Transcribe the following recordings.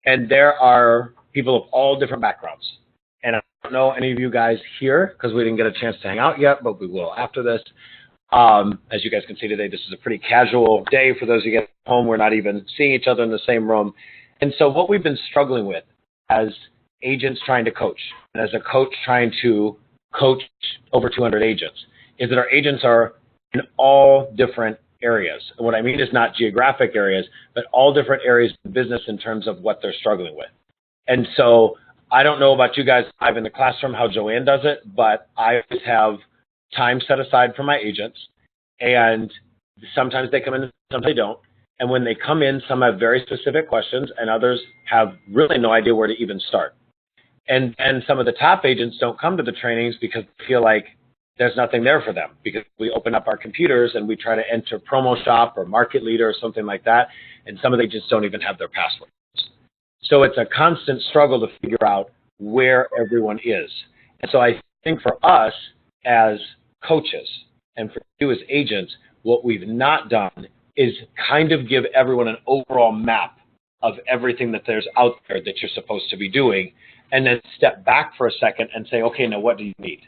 And there are people of all different backgrounds. And I don't know any of you guys here because we didn't get a chance to hang out yet, but we will after this. As you guys can see today, this is a pretty casual day. For those of you get home, we're not even seeing each other in the same room. And so what we've been struggling with as agents trying to coach, and as a coach trying to coach over 200 agents, is that our agents are in all different areas. And what I mean is not geographic areas, but all different areas of business in terms of what they're struggling with. And so I don't know about you guys live in the classroom how Joanne does it, but I always have time set aside for my agents, and sometimes they come in, sometimes they don't. And when they come in, some have very specific questions, and others have really no idea where to even start. And some of the top agents don't come to the trainings because they feel like there's nothing there for them, because we open up our computers and we try to enter Promo Shop or Market Leader or something like that, and some of them just don't even have their passwords. So it's a constant struggle to figure out where everyone is. And so I think for us as coaches and for you as agents, what we've not done is kind of give everyone an overall map of everything that there's out there that you're supposed to be doing, and then step back for a second and say, okay, now what do you need?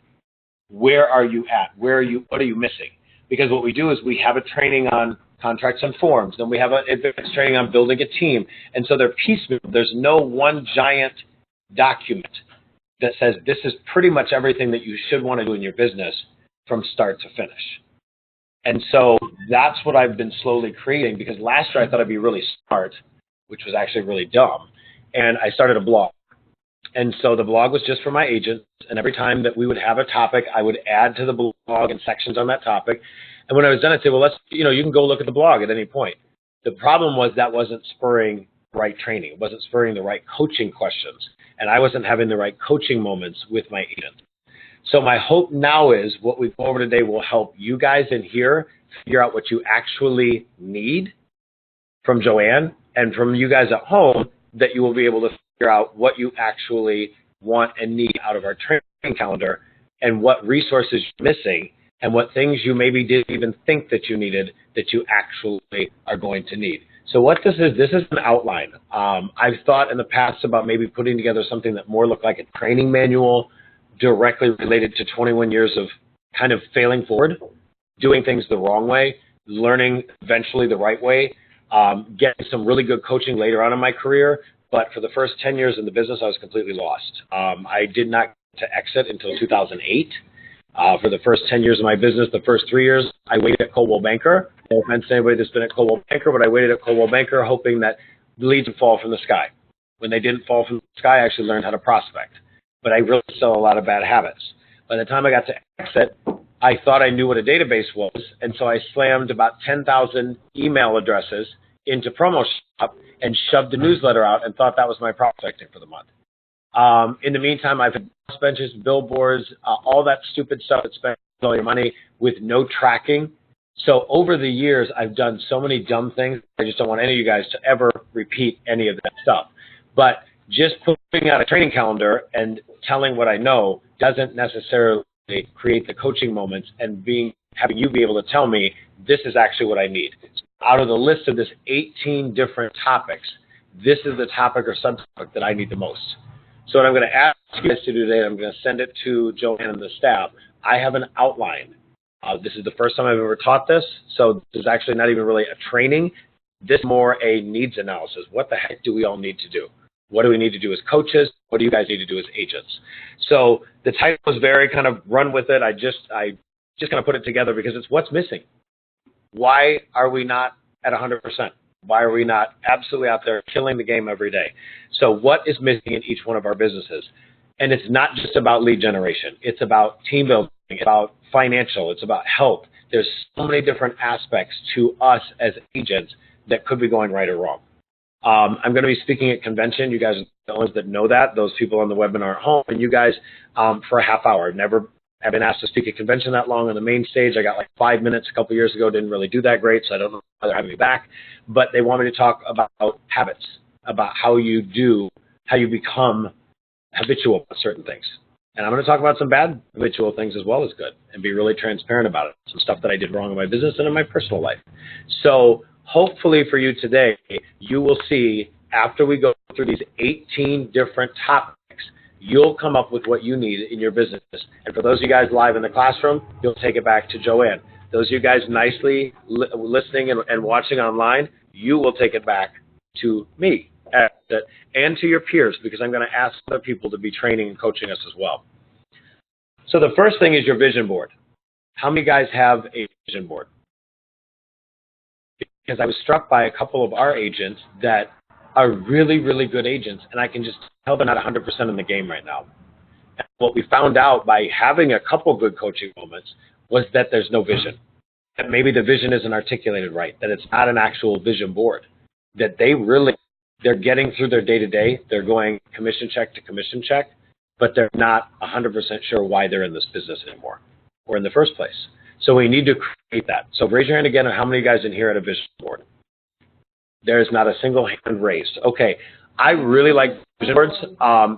Where are you at? What are you missing? Because what we do is we have a training on contracts and forms, then we have an advanced training on building a team. And so they're piecemeal. There's no one giant document that says this is pretty much everything that you should want to do in your business from start to finish. And so that's what I've been slowly creating, because last year I thought I'd be really smart, which was actually really dumb. And I started a blog. And so the blog was just for my agents. And every time that we would have a topic, I would add to the blog and sections on that topic. And when I was done, I'd say, well, you can go look at the blog at any point. The problem was that wasn't spurring the right training. It wasn't spurring the right coaching questions. And I wasn't having the right coaching moments with my agents. So my hope now is what we go over today will help you guys in here figure out what you actually need from Joanne, and from you guys at home that you will be able to figure out what you actually want and need out of our training calendar, and what resources you're missing, and what things you maybe didn't even think that you needed that you actually are going to need. So what this is an outline. I've thought in the past about maybe putting together something that more looked like a training manual directly related to 21 years of kind of failing forward, doing things the wrong way, learning eventually the right way, getting some really good coaching later on in my career. But for the first 10 years in the business, I was completely lost. I did not get to exit until 2008. For the first 10 years of my business, the first 3 years, I waited at Coldwell Banker. No offense to anybody that's been at Coldwell Banker, but I waited at Coldwell Banker hoping that leads would fall from the sky. When they didn't fall from the sky, I actually learned how to prospect. But I really saw a lot of bad habits. By the time I got to exit, I thought I knew what a database was, and so I slammed about 10,000 email addresses into Promo Shop and shoved the newsletter out and thought that was my prospecting for the month. In the meantime, I've had benches, billboards, all that stupid stuff that spends all your money with no tracking. So over the years, I've done so many dumb things. I just don't want any of you guys to ever repeat any of that stuff. But just putting out a training calendar and telling what I know doesn't necessarily create the coaching moments and having you be able to tell me this is actually what I need. So out of the list of this 18 different topics, this is the topic or subtopic that I need the most. So what I'm going to ask you guys to do today, I'm going to send it to Joanne and the staff. I have an outline. This is the first time I've ever taught this, so this is actually not even really a training. This is more a needs analysis. What the heck do we all need to do? What do we need to do as coaches? What do you guys need to do as agents? So the title was very kind of run with it. I just kind of put it together because it's what's missing. Why are we not at 100%? Why are we not absolutely out there killing the game every day? So what is missing in each one of our businesses? And it's not just about lead generation. It's about team building. It's about financial. It's about health. There's so many different aspects to us as agents that could be going right or wrong. I'm going to be speaking at convention. You guys are the ones that know that. Those people on the webinar at home, and you guys for a half hour. Never have been asked to speak at convention that long on the main stage. I got like 5 minutes a couple years ago. Didn't really do that great, so I don't know why they're having me back. But they want me to talk about habits, about how you become habitual with certain things. And I'm going to talk about some bad habitual things as well as good, and be really transparent about it. Some stuff that I did wrong in my business and in my personal life. So hopefully for you today, you will see after we go through these 18 different topics, you'll come up with what you need in your business. And for those of you guys live in the classroom, you'll take it back to Joanne. Those of you guys nicely listening and watching online, you will take it back to me and to your peers, because I'm going to ask other people to be training and coaching us as well. So the first thing is your vision board. How many guys have a vision board? Because I was struck by a couple of our agents that are really, really good agents, and I can just tell they're not 100% in the game right now. And what we found out by having a couple good coaching moments was that there's no vision, that maybe the vision isn't articulated right, that it's not an actual vision board, that they're getting through their day-to-day, they're going commission check to commission check, but they're not 100% sure why they're in this business anymore or in the first place. So we need to create that. So raise your hand again on how many guys in here had a vision board. There's not a single hand raised. Okay, I really like vision boards.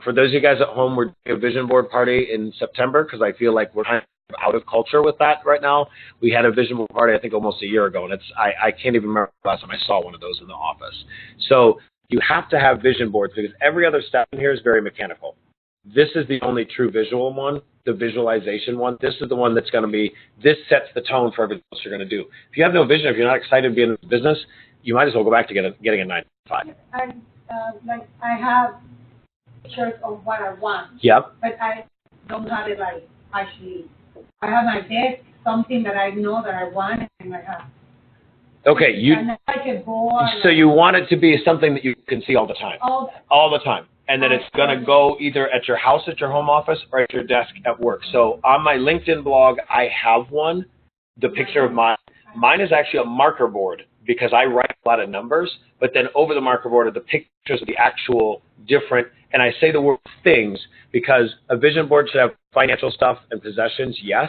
For those of you guys at home, we're doing a vision board party in September because I feel like we're kind of out of culture with that right now. We had a vision board party, I think, almost a year ago, and I can't even remember the last time I saw one of those in the office. So you have to have vision boards because every other step in here is very mechanical. This is the only true visual one, the visualization one. This is the one that's going to be, this sets the tone for everything else you're going to do. If you have no vision, if you're not excited to be in the business, you might as well go back to getting a 9 to 5. Like I have pictures of what I want. Yep. But I don't have it like actually. I have my desk, something that I know that I want in my house. Okay, and like a board, so you want it to be something that you can see all the time. All the time. And then it's going to go either at your house, at your home office, or at your desk at work. So on my LinkedIn blog, I have one, the picture of mine is actually a marker board because I write a lot of numbers, but then over the marker board are the pictures of the actual different, and I say the word things because a vision board should have financial stuff and possessions, yes,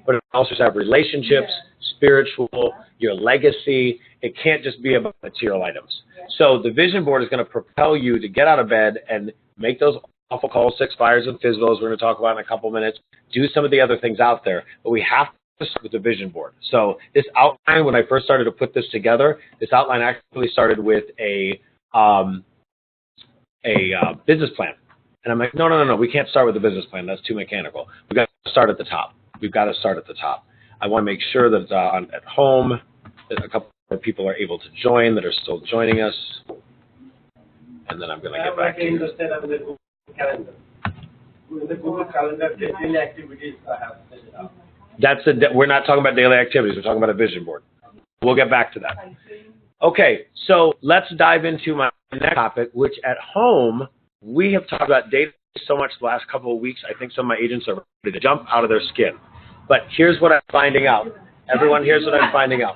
but it also should have relationships, spiritual, your legacy. It can't just be about material items. So the vision board is going to propel you to get out of bed and make those awful calls, 6 fires and Fizzles we're going to talk about in a couple minutes, do some of the other things out there, but we have to start with the vision board. So this outline, when I first started to put this together, this outline actually started with a business plan. And I'm like, no, we can't start with a business plan. That's too mechanical. We've got to start at the top. We've got to start at the top. I want to make sure that at home, that a couple of people are able to join that are still joining us. And then I'm going to get back to you. The Google Calendar, daily activities I have set it up. We're not talking about daily activities. We're talking about a vision board. We'll get back to that. Okay, so let's dive into my next topic, which at home, we have talked about data so much the last couple of weeks. I think some of my agents are ready to jump out of their skin. But here's what I'm finding out. Everyone, here's what I'm finding out.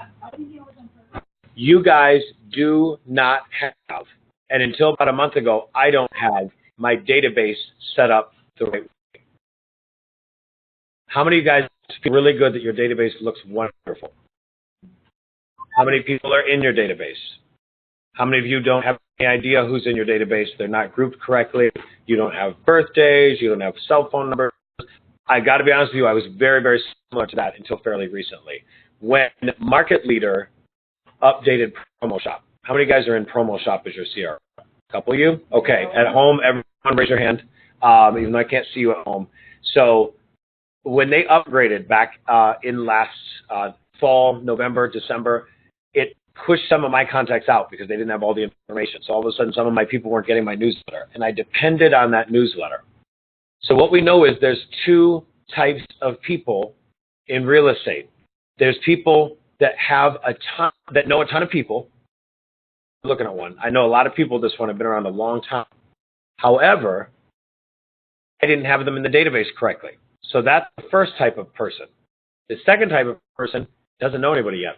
You guys do not have, and until about a month ago, I don't have my database set up the right way. How many of you guys feel really good that your database looks wonderful? How many people are in your database? How many of you don't have any idea who's in your database? They're not grouped correctly. You don't have birthdays. You don't have cell phone numbers. I got to be honest with you, I was very, very similar to that until fairly recently. When Market Leader updated Promo Shop. How many guys are in Promo Shop as your CRM? A couple of you? Okay. At home, everyone raise your hand, even though I can't see you at home. So when they upgraded back in last fall, November, December, it pushed some of my contacts out because they didn't have all the information. So all of a sudden, some of my people weren't getting my newsletter, and I depended on that newsletter. So what we know is there's 2 types of people in real estate. There's people that have that know a ton of people. I'm looking at one. I know a lot of people this one have been around a long time. However, I didn't have them in the database correctly. So that's the first type of person. The second type of person doesn't know anybody yet.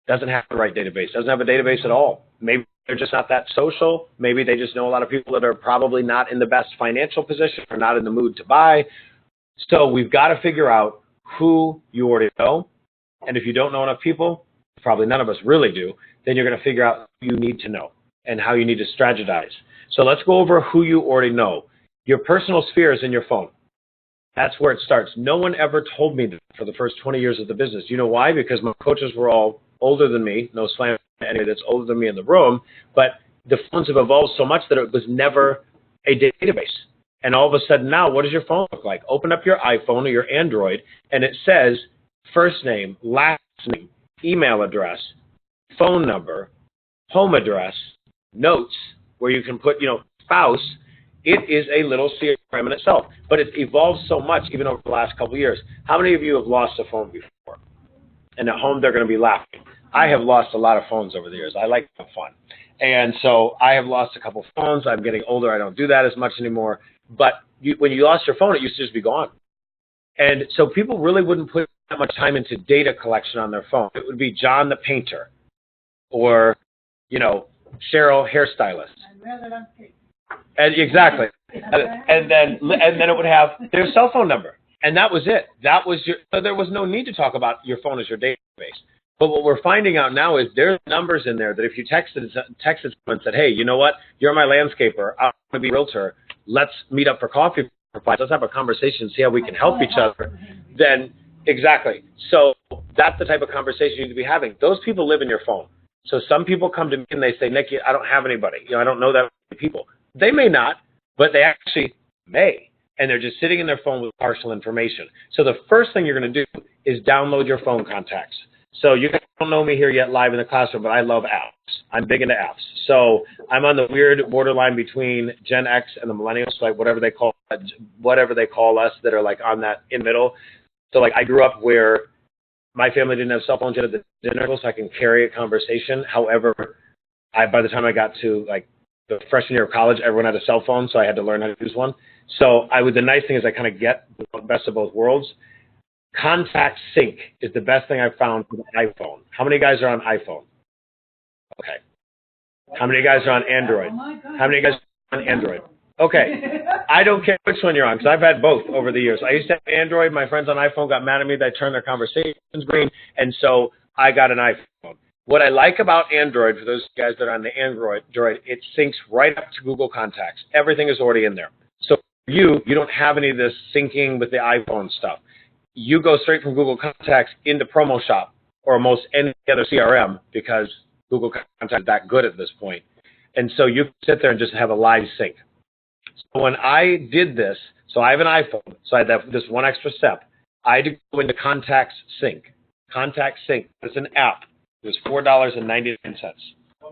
Doesn't have the right database. Doesn't have a database at all. Maybe they're just not that social. Maybe they just know a lot of people that are probably not in the best financial position or not in the mood to buy. So we've got to figure out who you already know. And if you don't know enough people, probably none of us really do, then you're going to figure out who you need to know and how you need to strategize. So let's go over who you already know. Your personal sphere is in your phone. That's where it starts. No one ever told me that for the first 20 years of the business. You know why? Because my coaches were all older than me. No slam to anybody that's older than me in the room. But the phones have evolved so much that it was never a database. And all of a sudden now, what does your phone look like? Open up your iPhone or your Android, and it says first name, last name, email address, phone number, home address, notes, where you can put, spouse. It is a little CRM in itself, but it's evolved so much even over the last couple of years. How many of you have lost a phone before? And at home, they're going to be laughing. I have lost a lot of phones over the years. I like to have fun. And so I have lost a couple phones. I'm getting older. I don't do that as much anymore. But when you lost your phone, it used to just be gone. And so people really wouldn't put that much time into data collection on their phone. It would be John the painter or, Cheryl hairstylist. And exactly. And then it would have their cell phone number. And that was it. So there was no need to talk about your phone as your database. But what we're finding out now is there's numbers in there that if you texted someone and said, hey, you know what? You're my landscaper. I want to be a realtor. Let's meet up for coffee. Let's have a conversation, see how we can help each other. Then, exactly. So that's the type of conversation you need to be having. Those people live in your phone. So some people come to me and they say, Nick, I don't have anybody. I don't know that many people. They may not, but they actually may. And they're just sitting in their phone with partial information. So the first thing you're going to do is download your phone contacts. So you guys don't know me here yet live in the classroom, but I love apps. I'm big into apps. So I'm on the weird borderline between Gen X and the millennials, like whatever they call us that are like on that in middle. So like I grew up where my family didn't have cell phones yet at the dinner table, so I can carry a conversation. However, by the time I got to like the freshman year of college, everyone had a cell phone, so I had to learn how to use one. So the nice thing is I kind of get the best of both worlds. Contact sync is the best thing I've found for the iPhone. How many guys are on iPhone? Okay. How many guys are on Android? How many guys are on Android? Okay. I don't care which one you're on because I've had both over the years. I used to have Android. My friends on iPhone got mad at me that I turned their conversations green, and so I got an iPhone. What I like about Android, for those guys that are on the Android, it syncs right up to Google Contacts. Everything is already in there. So for you don't have any of this syncing with the iPhone stuff. You go straight from Google Contacts into Promo Shop or almost any other CRM because Google Contacts is that good at this point. And so you sit there and just have a live sync. So when I did this, so I have an iPhone, so I had this one extra step. I had to go into Contacts Sync. Contact Sync. It's an app. It was $4.99.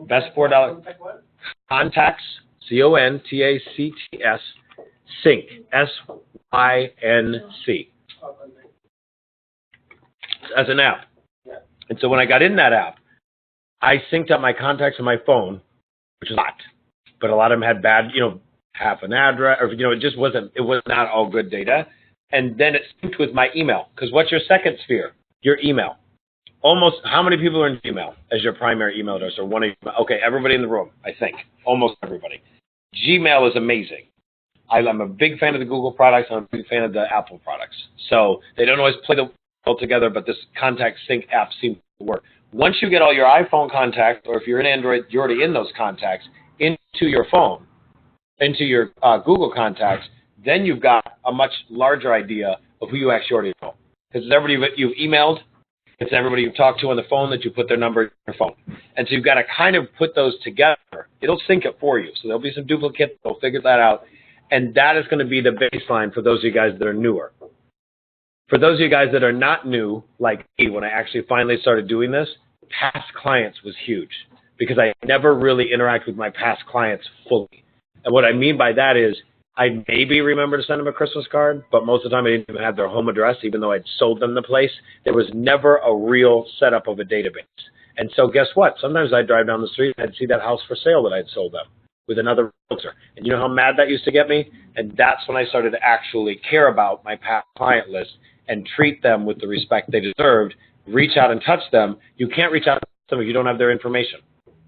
Best $4. Contacts, CONTACTS, Sync, SYNC. As an app. And so when I got in that app, I synced up my contacts on my phone, which is not, but a lot of them had bad, half an address, or, it was not all good data. And then it synced with my email, because what's your second sphere? Your email. Almost, how many people are in Gmail as your primary email address, or one of you? Okay, everybody in the room, I think. Almost everybody. Gmail is amazing. I'm a big fan of the Google products. I'm a big fan of the Apple products. So they don't always play well together, but this Contact Sync app seems to work. Once you get all your iPhone contacts, or if you're in Android, you're already in those contacts, into your phone, into your Google contacts, then you've got a much larger idea of who you actually already know. Because it's everybody you've emailed, it's everybody you've talked to on the phone that you put their number in your phone. And so you've got to kind of put those together. It'll sync it for you. So there'll be some duplicates. They'll figure that out. And that is going to be the baseline for those of you guys that are newer. For those of you guys that are not new, like me, when I actually finally started doing this, past clients was huge because I never really interact with my past clients fully. And what I mean by that is I maybe remember to send them a Christmas card, but most of the time I didn't even have their home address, even though I'd sold them the place. There was never a real setup of a database. And so guess what? Sometimes I'd drive down the street and I'd see that house for sale that I'd sold them with another realtor. And you know how mad that used to get me? And that's when I started to actually care about my past client list and treat them with the respect they deserved, reach out and touch them. You can't reach out to them if you don't have their information.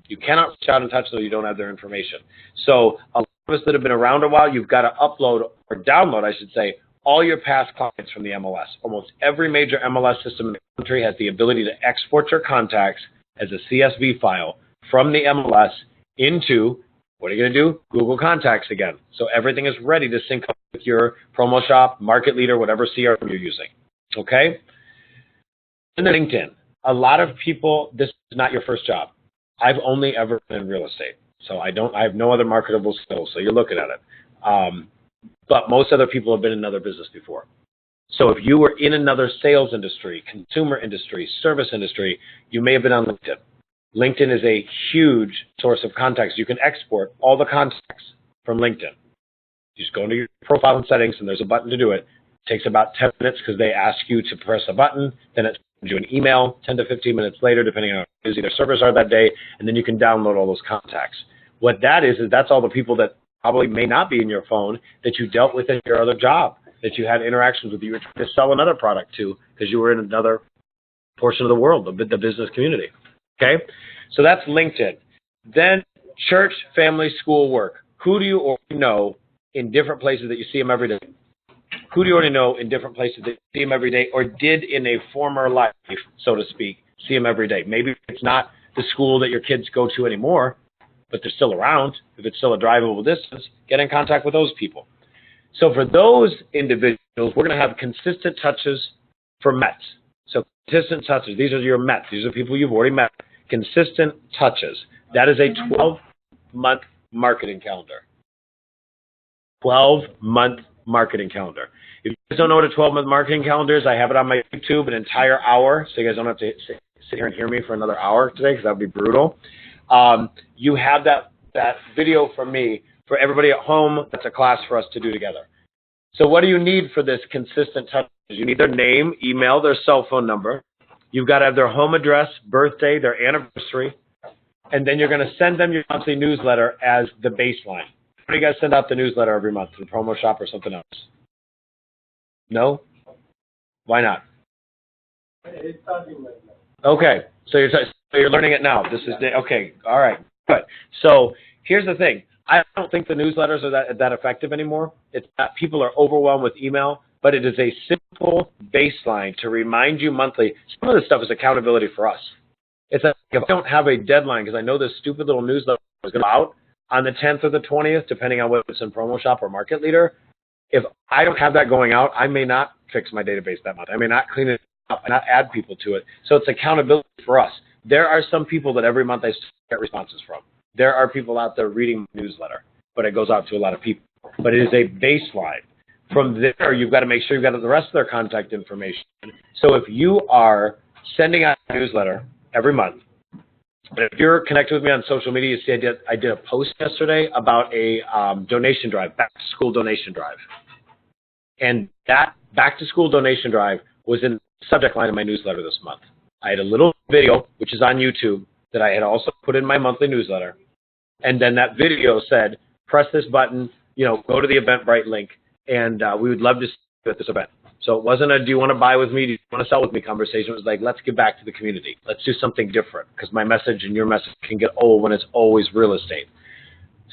You cannot reach out and touch them if you don't have their information. So a lot of us that have been around a while, you've got to upload or download, I should say, all your past clients from the MLS. Almost every major MLS system in the country has the ability to export your contacts as a CSV file from the MLS into, what are you going to do? Google Contacts again. So everything is ready to sync up with your promo shop, market leader, whatever CRM you're using. Okay? And then LinkedIn. A lot of people, this is not your first job. I've only ever been in real estate. So I have no other marketable skills. So you're looking at it. But most other people have been in another business before. So if you were in another sales industry, consumer industry, service industry, you may have been on LinkedIn. LinkedIn is a huge source of contacts. You can export all the contacts from LinkedIn. You just go into your profile and settings, and there's a button to do it. It takes about 10 minutes because they ask you to press a button. Then it sends you an email 10 to 15 minutes later, depending on how busy their servers are that day, and then you can download all those contacts. What that is that's all the people that probably may not be in your phone that you dealt with in your other job, that you had interactions with, you were trying to sell another product to because you were in another portion of the world, the business community. Okay? So that's LinkedIn. Then church, family, school, work. Who do you already know in different places that you see them every day? Who do you already know in different places that you see them every day or did in a former life, so to speak, see them every day? Maybe it's not the school that your kids go to anymore, but they're still around. If it's still a drivable distance, get in contact with those people. So for those individuals, we're going to have consistent touches for METs. So consistent touches, these are your METs. These are people you've already met. Consistent touches. That is a 12-month marketing calendar. 12-month marketing calendar. If you guys don't know what a 12-month marketing calendar is, I have it on my YouTube, an entire hour, so you guys don't have to sit here and hear me for another hour today because that would be brutal. You have that video from me for everybody at home. That's a class for us to do together. So what do you need for this consistent touch? You need their name, email, their cell phone number. You've got to have their home address, birthday, their anniversary, and then you're going to send them your monthly newsletter as the baseline. How do you guys send out the newsletter every month? Through Promo Shop or something else? No? Why not? It's starting right now. Okay, so you're learning it now. This is okay. All right, good. So here's the thing. I don't think the newsletters are that effective anymore. It's that people are overwhelmed with email, but it is a simple baseline to remind you monthly. Some of this stuff is accountability for us. It's like if I don't have a deadline, because I know this stupid little newsletter is going to go out on the 10th or the 20th, depending on whether it's in Promo Shop or Market Leader. If I don't have that going out, I may not fix my database that month. I may not clean it up and not add people to it. So it's accountability for us. There are some people that every month I get responses from. There are people out there reading my newsletter, but it goes out to a lot of people. But it is a baseline. From there, you've got to make sure you've got the rest of their contact information. So if you are sending out a newsletter every month, and if you're connected with me on social media, you see I did a post yesterday about a donation drive, back-to-school donation drive. And that back-to-school donation drive was in the subject line of my newsletter this month. I had a little video, which is on YouTube, that I had also put in my monthly newsletter. And then that video said, press this button, go to the Eventbrite link, and we would love to see you at this event. So it wasn't a, do you want to buy with me, do you want to sell with me conversation. It was like, let's give back to the community. Let's do something different, because my message and your message can get old when it's always real estate.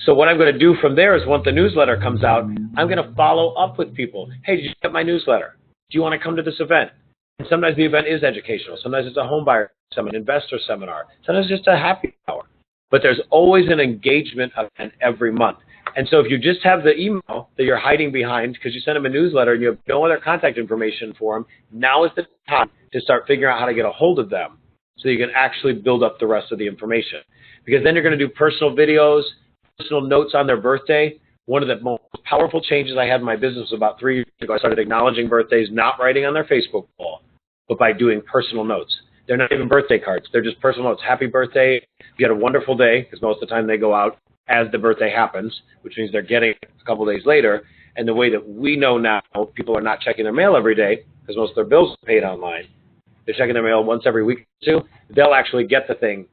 So what I'm going to do from there is once the newsletter comes out, I'm going to follow up with people. Hey, did you get my newsletter? Do you want to come to this event? And sometimes the event is educational. Sometimes it's a home buyer seminar, an investor seminar. Sometimes it's just a happy hour. But there's always an engagement event every month. And so if you just have the email that you're hiding behind because you send them a newsletter and you have no other contact information for them, now is the time to start figuring out how to get a hold of them so you can actually build up the rest of the information. Because then you're going to do personal videos, personal notes on their birthday. One of the most powerful changes I had in my business was about 3 years ago. I started acknowledging birthdays, not writing on their Facebook wall, but by doing personal notes. They're not even birthday cards. They're just personal notes. Happy birthday. You had a wonderful day, because most of the time they go out as the birthday happens, which means they're getting it a couple days later. And the way that we know now, people are not checking their mail every day, because most of their bills are paid online. They're checking their mail once every week or two. They'll actually get the thing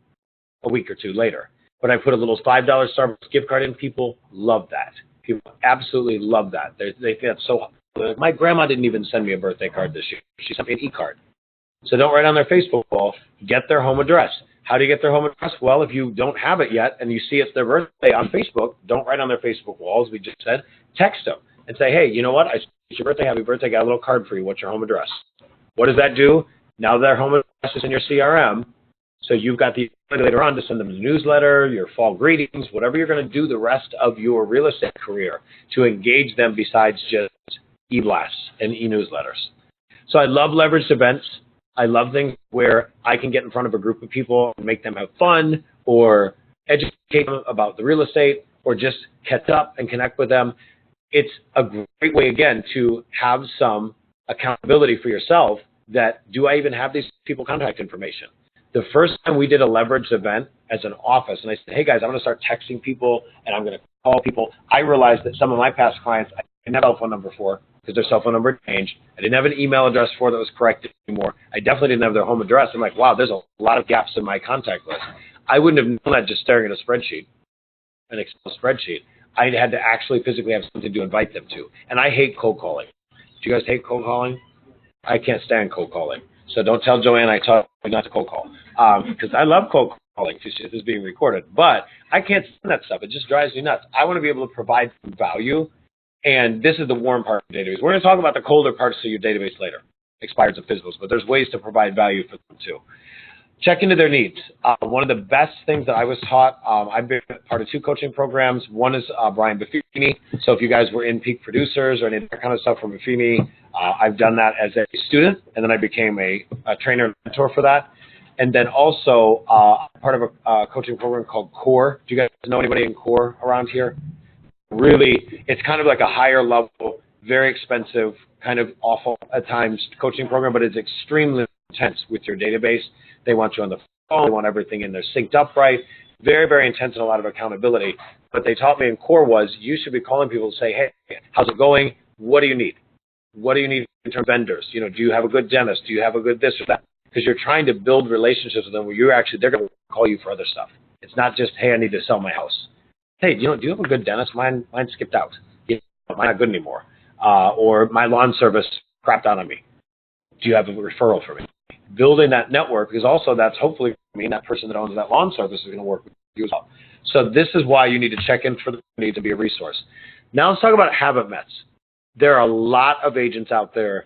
a week or two later. But I put a little $5 Starbucks gift card in. People love that. People absolutely love that. They think that's so. My grandma didn't even send me a birthday card this year. She sent me an e-card. So don't write on their Facebook wall. Get their home address. How do you get their home address? Well, if you don't have it yet and you see it's their birthday on Facebook, don't write on their Facebook wall, as we just said. Text them and say, hey, you know what? It's your birthday. Happy birthday. Got a little card for you. What's your home address? What does that do? Now their home address is in your CRM. So you've got the ability later on to send them a newsletter, your fall greetings, whatever you're going to do the rest of your real estate career to engage them besides just e-blasts and e-newsletters. So I love leveraged events. I love things where I can get in front of a group of people and make them have fun, or educate them about the real estate or just catch up and connect with them. It's a great way, again, to have some accountability for yourself that, do I even have these people contact information? The first time we did a leveraged event as an office, and I said, hey, guys, I'm going to start texting people, and I'm going to call people. I realized that some of my past clients I didn't have a cell phone number for because their cell phone number changed. I didn't have an email address for that was correct anymore. I definitely didn't have their home address. I'm like, wow, there's a lot of gaps in my contact list. I wouldn't have known that just staring at a spreadsheet, an Excel spreadsheet. I had to actually physically have something to invite them to. And I hate cold calling. Do you guys hate cold calling? I can't stand cold calling. So don't tell Joanne I told you not to cold call. Because I love cold calling. This is being recorded. But I can't stand that stuff. It just drives me nuts. I want to be able to provide some value. And this is the warm part of the database. We're going to talk about the colder parts of your database later, expireds and physicals. But there's ways to provide value for them too. Check into their needs. One of the best things that I was taught, I've been part of 2 coaching programs. One is Brian Buffini. So if you guys were in Peak Producers or any of that kind of stuff from Buffini, I've done that as a student, and then I became a trainer and mentor for that. And then also part of a coaching program called CORE. Do you guys know anybody in CORE around here? Really, it's kind of like a higher level, very expensive, kind of awful at times coaching program, but it's extremely intense with your database. They want you on the phone. They want everything in there synced up right. Very, very intense and a lot of accountability. What they taught me in CORE was you should be calling people to say, hey, how's it going? What do you need? What do you need in terms of vendors? You know, do you have a good dentist? Do you have a good this or that? Because you're trying to build relationships with them where they're going to call you for other stuff. It's not just, hey, I need to sell my house. Hey, do you have a good dentist? Mine skipped out. Mine's not good anymore. Or my lawn service crapped out on me. Do you have a referral for me? Building that network, because also that's hopefully that person that owns that lawn service is going to work with you as well. So this is why you need to check in for the need to be a resource. Now let's talk about habit mets. There are a lot of agents out there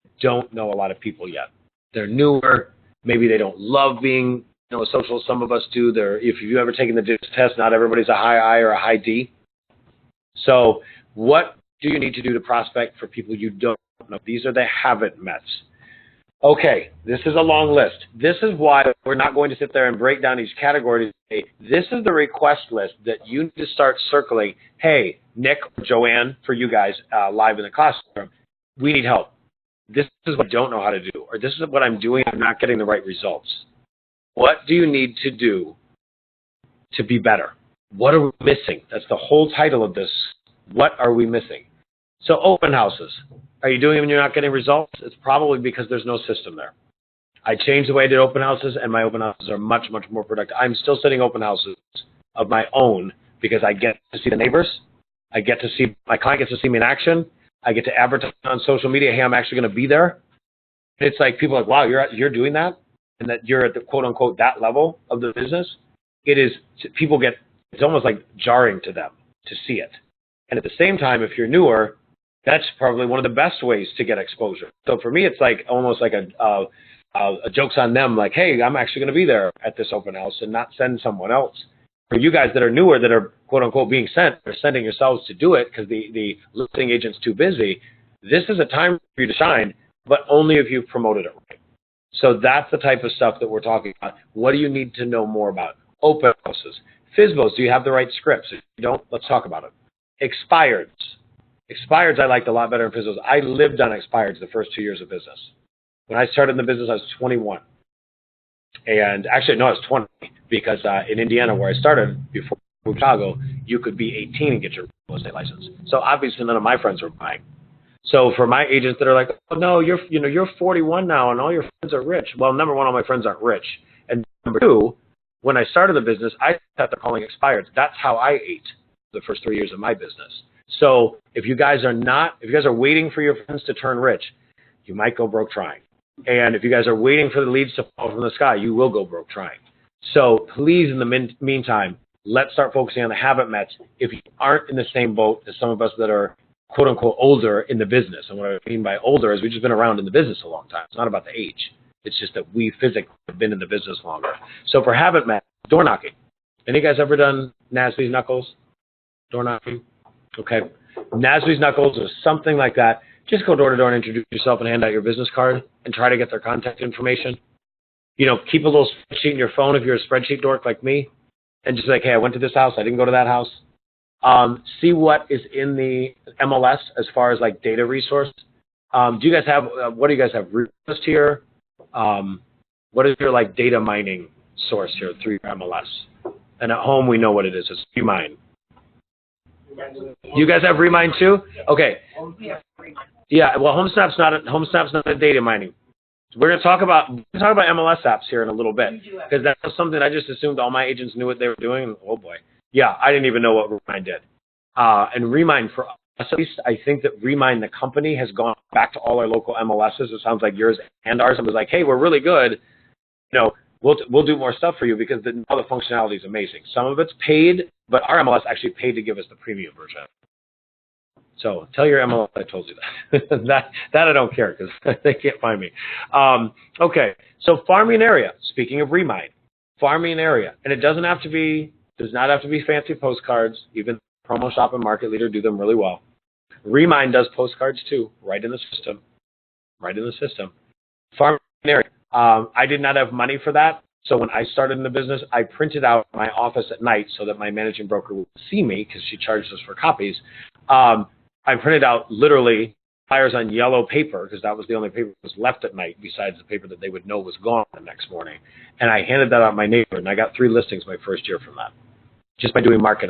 who don't know a lot of people yet. They're newer. Maybe they don't love being social. Some of us do. If you've ever taken the DISC test, not everybody's a high I or a high D. So what do you need to do to prospect for people you don't know? These are the habit mets. Okay, this is a long list. This is why we're not going to sit there and break down each category. This is the request list that you need to start circling. Hey, Nick or Joanne, for you guys live in the classroom, we need help. This is what I don't know how to do, or this is what I'm doing, I'm not getting the right results. What do you need to do to be better? What are we missing? That's the whole title of this. What are we missing? So open houses. Are you doing them and you're not getting results? It's probably because there's no system there. I changed the way I did open houses, and my open houses are much, much more productive. I'm still sitting open houses of my own because I get to see the neighbors. I get to see, my client gets to see me in action. I get to advertise on social media, hey, I'm actually going to be there. And it's like people are like, wow, you're doing that? And that you're at the quote unquote that level of the business. It is, people get, it's almost like jarring to them to see it. And at the same time, if you're newer, that's probably one of the best ways to get exposure. So for me, it's like almost like a joke's on them, like, hey, I'm actually going to be there at this open house and not send someone else. For you guys that are newer, that are quote unquote being sent, or sending yourselves to do it because the listing agent's too busy, this is a time for you to shine, but only if you've promoted it right. So that's the type of stuff that we're talking about. What do you need to know more about? Open houses. FSBOs, do you have the right scripts? If you don't, let's talk about it. Expireds. Expireds I liked a lot better than FSBOs. I lived on expireds the first 2 years of business. When I started in the business, I was 21. And actually, no, I was 20 because in Indiana, where I started before I moved to Chicago, you could be 18 and get your real estate license. So obviously, none of my friends were buying. So for my agents that are like, oh no, you're 41 now and all your friends are rich. Well, number one, all my friends aren't rich. And number two, when I started the business, I thought they're calling expireds. That's how I ate the first 3 years of my business. So if you guys are waiting for your friends to turn rich, you might go broke trying. And if you guys are waiting for the leads to fall from the sky, you will go broke trying. So please, in the meantime, let's start focusing on the habit mets. If you aren't in the same boat as some of us that are quote unquote older in the business, and what I mean by older is we've just been around in the business a long time. It's not about the age. It's just that we physically have been in the business longer. So for habit mets, door knocking. Any guys ever done NASB's knuckles? Door knocking? Okay. NASB's knuckles or something like that. Just go door to door and introduce yourself and hand out your business card and try to get their contact information. Keep a little spreadsheet in your phone if you're a spreadsheet dork like me, and just like, hey, I went to this house, I didn't go to that house. See what is in the MLS as far as like data resource. Do you guys have, what do you guys have? Realtor here? What is your like data mining source here through your MLS? And at home, we know what it is. It's Remind. You guys have Remind too? Okay. Yeah. Well, HomeSnap's not a data mining. We're going to talk about MLS apps here in a little bit, because that's something I just assumed all my agents knew what they were doing. Oh boy. Yeah, I didn't even know what Remind did. And Remind, for us at least, I think that Remind, the company, has gone back to all our local MLSs. It sounds like yours and ours. And was like, hey, we're really good. You know, we'll do more stuff for you, because all the functionality is amazing. Some of it's paid, but our MLS actually paid to give us the premium version. So tell your MLS I told you that. that I don't care, because they can't find me. Okay, so farming area. Speaking of Remind, farming area, and it does not have to be fancy postcards. Even Promo Shop and Market Leader do them really well. Remind does postcards too, right in the system. Farming area. I did not have money for that, so when I started in the business, I printed out my office at night so that my managing broker would see me, because she charged us for copies. I printed out literally flyers on yellow paper, because that was the only paper that was left at night besides the paper that they would know was gone the next morning. And I handed that out to my neighbor, and I got 3 listings my first year from that, just by doing market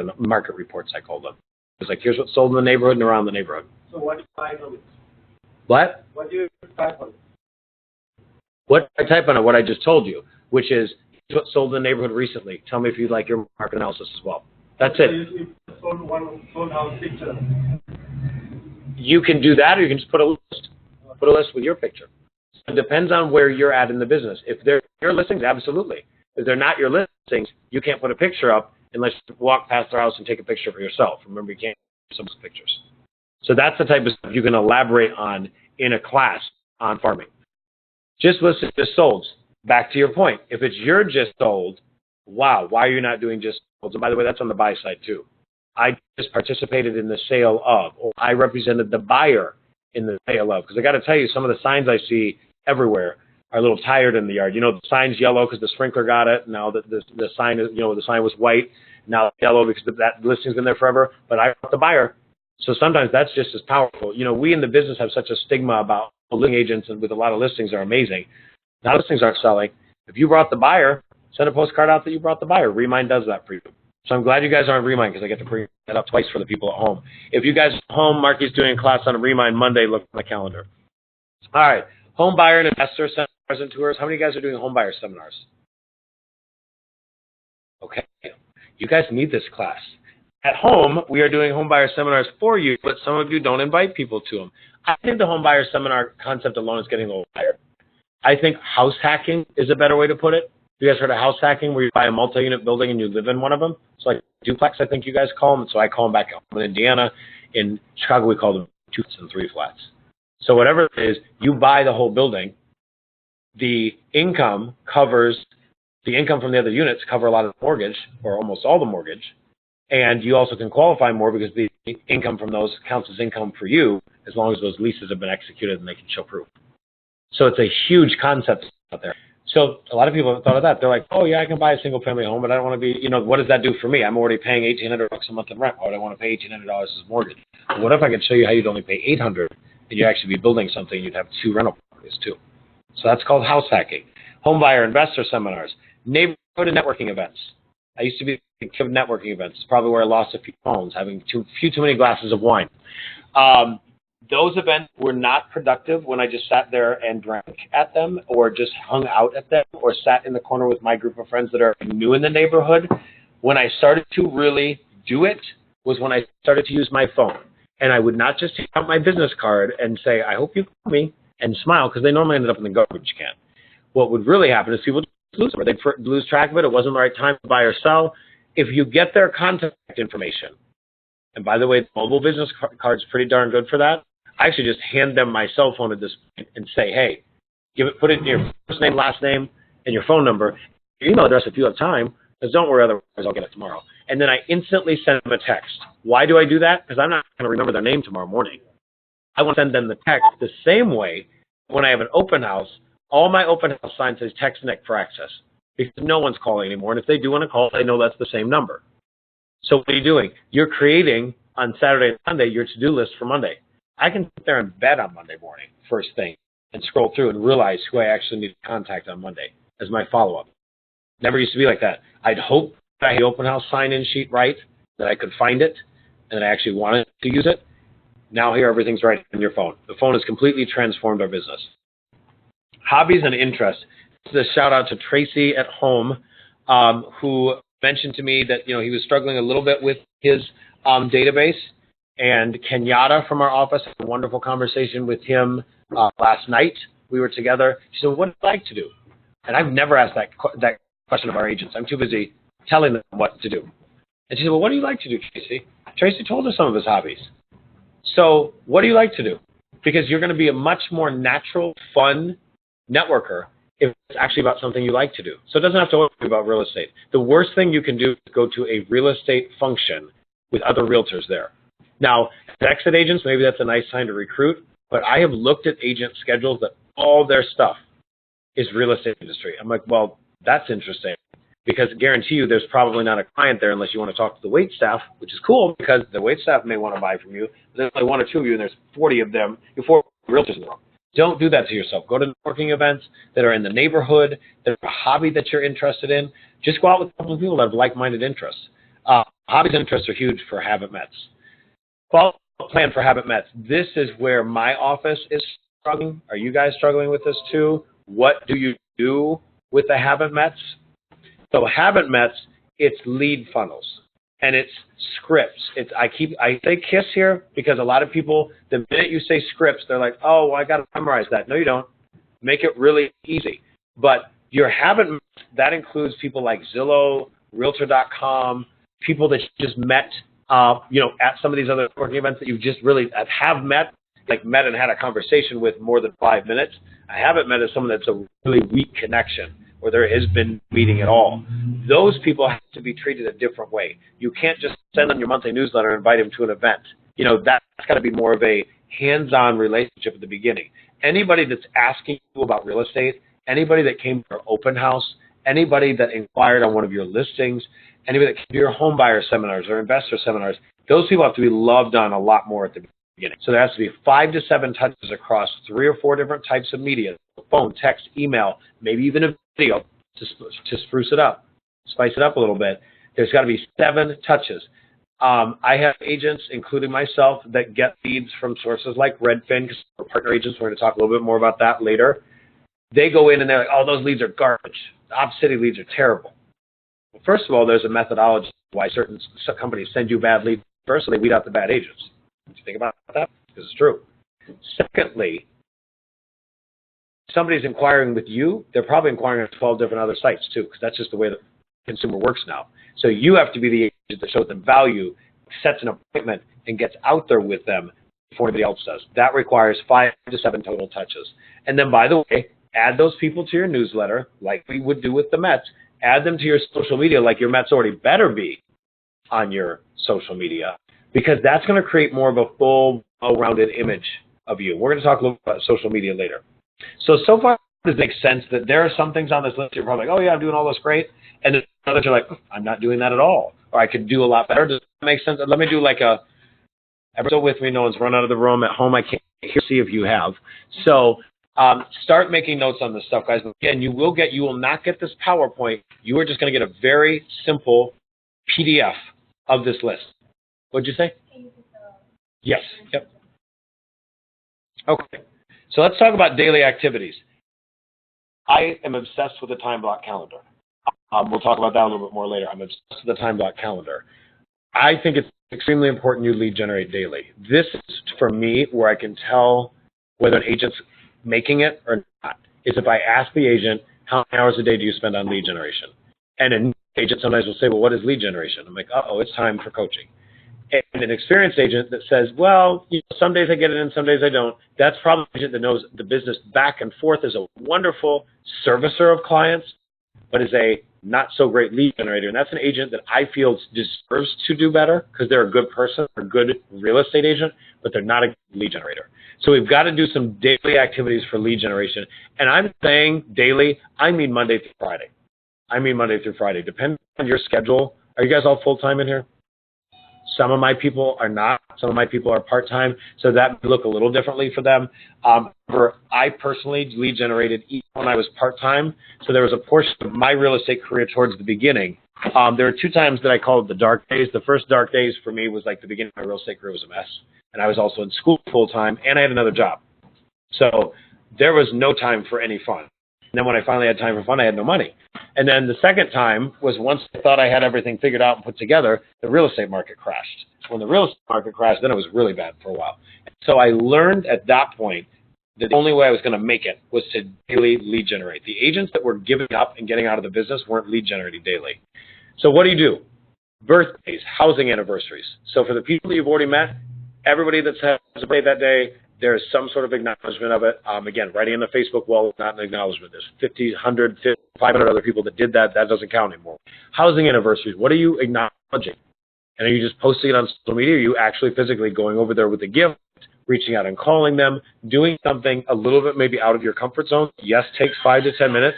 reports, I called them. It was like, here's what's sold in the neighborhood and around the neighborhood. So what do you type on it? What? What do you type on it? What I type on it, what I just told you, which is, here's what sold in the neighborhood recently. Tell me if you'd like your market analysis as well. That's it. You sold house picture. You can do that, or you can just put a list. Put a list with your picture. It depends on where you're at in the business. If they're your listings, absolutely. If they're not your listings, you can't put a picture up unless you walk past their house and take a picture for yourself. Remember, you can't take some pictures. So that's the type of stuff you can elaborate on in a class on farming. Just listed, just sold. Back to your point. If it's your just sold, wow, why are you not doing just sold? And by the way, that's on the buy side too. I just participated in the sale of, or I represented the buyer in the sale of. Because I got to tell you, some of the signs I see everywhere are a little tired in the yard. You know, the sign's yellow because the sprinkler got it. Now the sign is, the sign was white. Now it's yellow because that listing's been there forever. But I brought the buyer. So sometimes that's just as powerful. You know, we in the business have such a stigma about listing agents, and with a lot of listings are amazing. Now listings aren't selling. If you brought the buyer, send a postcard out that you brought the buyer. Remind does that for you. So I'm glad you guys are on Remind, because I get to bring that up twice for the people at home. If you guys are at home, Marky's doing a class on Remind Monday. Look on the calendar. All right. Home buyer and investor seminars and tours. How many of you guys are doing home buyer seminars? Okay. You guys need this class. At home, we are doing home buyer seminars for you, but some of you don't invite people to them. I think the home buyer seminar concept alone is getting a little tired. I think house hacking is a better way to put it. You guys heard of house hacking, where you buy a multi-unit building and you live in one of them? It's like duplex, I think you guys call them. So I call them back home in Indiana. In Chicago, we call them 2 and 3 flats. So whatever it is, you buy the whole building. The income from the other units cover a lot of the mortgage, or almost all the mortgage. And you also can qualify more because the income from those counts as income for you, as long as those leases have been executed and they can show proof. So it's a huge concept out there. So a lot of people have thought of that. They're like, oh, yeah, I can buy a single-family home, but I don't want to be, what does that do for me? I'm already paying $1,800 a month in rent. Why would I want to pay $1,800 as a mortgage? Well, what if I could show you how you'd only pay $800 and you'd actually be building something, you'd have 2 rental properties too. So that's called house hacking. Home buyer investor seminars, neighborhood and networking events. I used to be a kid of networking events. It's probably where I lost a few phones, having too many glasses of wine. Those events were not productive when I just sat there and drank at them, or just hung out at them, or sat in the corner with my group of friends that are new in the neighborhood. When I started to really do it was when I started to use my phone. And I would not just take out my business card and say, I hope you call me, and smile, because they normally ended up in the garbage can. What would really happen is people lose it. They'd lose track of it. It wasn't the right time to buy or sell. If you get their contact information, and by the way, the mobile business card's pretty darn good for that. I actually just hand them my cell phone at this point and say, hey, put it in your first name, last name, and your phone number, your email address if you have time, because don't worry, otherwise I'll get it tomorrow. And then I instantly send them a text. Why do I do that? Because I'm not going to remember their name tomorrow morning. I want to send them the text the same way when I have an open house. All my open house sign says text Nick for access. because no one's calling anymore. And if they do want to call, they know that's the same number. So what are you doing? You're creating on Saturday and Sunday your to-do list for Monday. I can sit there in bed on Monday morning, first thing, and scroll through and realize who I actually need to contact on Monday as my follow-up. Never used to be like that. I'd hope that I had the open house sign-in sheet right, that I could find it, and that I actually wanted to use it. Now here, everything's right on your phone. The phone has completely transformed our business. Hobbies and interests. This is a shout out to Tracy at home, who mentioned to me that he was struggling a little bit with his database. And Kenyatta from our office had a wonderful conversation with him last night. We were together. She said, "What do you like to do?" And I've never asked that question of our agents. I'm too busy telling them what to do. And she said, "Well, what do you like to do, Tracy?" Tracy told us some of his hobbies. So what do you like to do? Because you're going to be a much more natural, fun networker if it's actually about something you like to do. So it doesn't have to always be about real estate. The worst thing you can do is go to a real estate function with other realtors there. Now, exit agents, maybe that's a nice time to recruit, but I have looked at agent schedules that all their stuff is real estate industry. I'm like, well, that's interesting, because I guarantee you there's probably not a client there unless you want to talk to the wait staff, which is cool because the wait staff may want to buy from you. There's only one or two of you and there's 40 of them. You're 4 realtors in the room. Don't do that to yourself. Go to networking events that are in the neighborhood, that are a hobby that you're interested in. Just go out with a couple of people that have like-minded interests. Hobbies and interests are huge for Habit Mets. Follow-up plan for Habit Mets. This is where my office is struggling. Are you guys struggling with this too? What do you do with the Habit Mets? So Habit Mets, it's lead funnels and it's scripts. I say KISS here because a lot of people, the minute you say scripts, they're like, oh, well, I got to memorize that. No, you don't. Make it really easy. But your Habit Mets, that includes people like Zillow, Realtor.com, people that you just met at some of these other networking events that you just really have met, like met and had a conversation with more than 5 minutes. I haven't met as someone that's a really weak connection or there has been meeting at all. Those people have to be treated a different way. You can't just send them your monthly newsletter and invite them to an event. That's got to be more of a hands-on relationship at the beginning. Anybody that's asking you about real estate, anybody that came to your open house, anybody that inquired on one of your listings, anybody that came to your home buyer seminars or investor seminars, those people have to be loved on a lot more at the beginning. So there has to be 5 to 7 touches across 3 or 4 different types of media: phone, text, email, maybe even a video to spruce it up, spice it up a little bit. There's got to be 7 touches. I have agents, including myself, that get leads from sources like Redfin, because we're partner agents. We're going to talk a little bit more about that later. They go in and they're like, oh, those leads are garbage. The Op-City leads are terrible. Well, first of all, there's a methodology why certain companies send you bad leads first, so they weed out the bad agents. Did you think about that? Because it's true. Secondly, somebody's inquiring with you, they're probably inquiring on 12 different other sites too, because that's just the way the consumer works now. So you have to be the agent that shows them value, sets an appointment, and gets out there with them before anybody else does. That requires 5 to 7 total touches. And then, by the way, add those people to your newsletter like we would do with the Mets. Add them to your social media like your Mets already better be on your social media, because that's going to create more of a full, well-rounded image of you. We're going to talk a little bit about social media later. So far, does it make sense that there are some things on this list you're probably like, oh, yeah, I'm doing all this great, and then others are like, I'm not doing that at all, or I could do a lot better. Does that make sense? Let me do like ever with me, no one's run out of the room. At home, I can't see if you have. So start making notes on this stuff, guys. Again, you will not get this PowerPoint. You are just going to get a very simple PDF of this list. What'd you say? Yes. Yep. Okay. So let's talk about daily activities. I am obsessed with the time block calendar. We'll talk about that a little bit more later. I'm obsessed with the time block calendar. I think it's extremely important you lead generate daily. This is, for me, where I can tell whether an agent's making it or not, is if I ask the agent, how many hours a day do you spend on lead generation? And an agent sometimes will say, well, what is lead generation? I'm like, uh-oh, it's time for coaching. And an experienced agent that says, well, some days I get it in, some days I don't, that's probably an agent that knows the business back and forth, is a wonderful servicer of clients, but is a not so great lead generator. And that's an agent that I feel deserves to do better because they're a good person, or a good real estate agent, but they're not a lead generator. So we've got to do some daily activities for lead generation. And I'm saying daily, I mean Monday through Friday. I mean Monday through Friday. Depending on your schedule. Are you guys all full-time in here? Some of my people are not. Some of my people are part-time, so that may look a little differently for them. I personally lead generated even when I was part-time, so there was a portion of my real estate career towards the beginning. There were 2 times that I called it the dark days. The first dark days for me was like the beginning of my real estate career was a mess, and I was also in school full-time, and I had another job. So there was no time for any fun. And then when I finally had time for fun, I had no money. And then the second time was once I thought I had everything figured out and put together, the real estate market crashed. When the real estate market crashed, then it was really bad for a while. So I learned at that point that the only way I was going to make it was to daily lead generate. The agents that were giving up and getting out of the business weren't lead generating daily. So what do? Birthdays, housing anniversaries. So for the people that you've already met, everybody that's has a birthday that day, there's some sort of acknowledgement of it. Again, writing in the Facebook wall is not an acknowledgement. There's 50, 100, 500 other people that did that. That doesn't count anymore. Housing anniversaries, what are you acknowledging? And are you just posting it on social media? Or are you actually physically going over there with a gift, reaching out and calling them, doing something a little bit maybe out of your comfort zone? Yes, takes 5 to 10 minutes.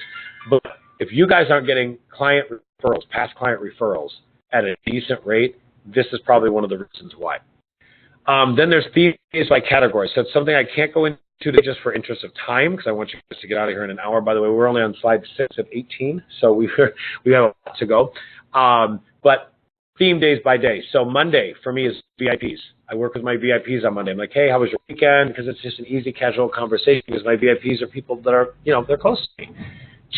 But if you guys aren't getting client referrals, past client referrals at a decent rate, this is probably one of the reasons why. Then there's themes by category. So it's something I can't go into today just for interest of time because I want you guys to get out of here in an hour. By the way, we're only on slide 6 of 18, so we have a lot to go. But theme days by day. So Monday for me is VIPs. I work with my VIPs on Monday. I'm like, hey, how was your weekend? Because it's just an easy, casual conversation because my VIPs are people that are, they're close to me.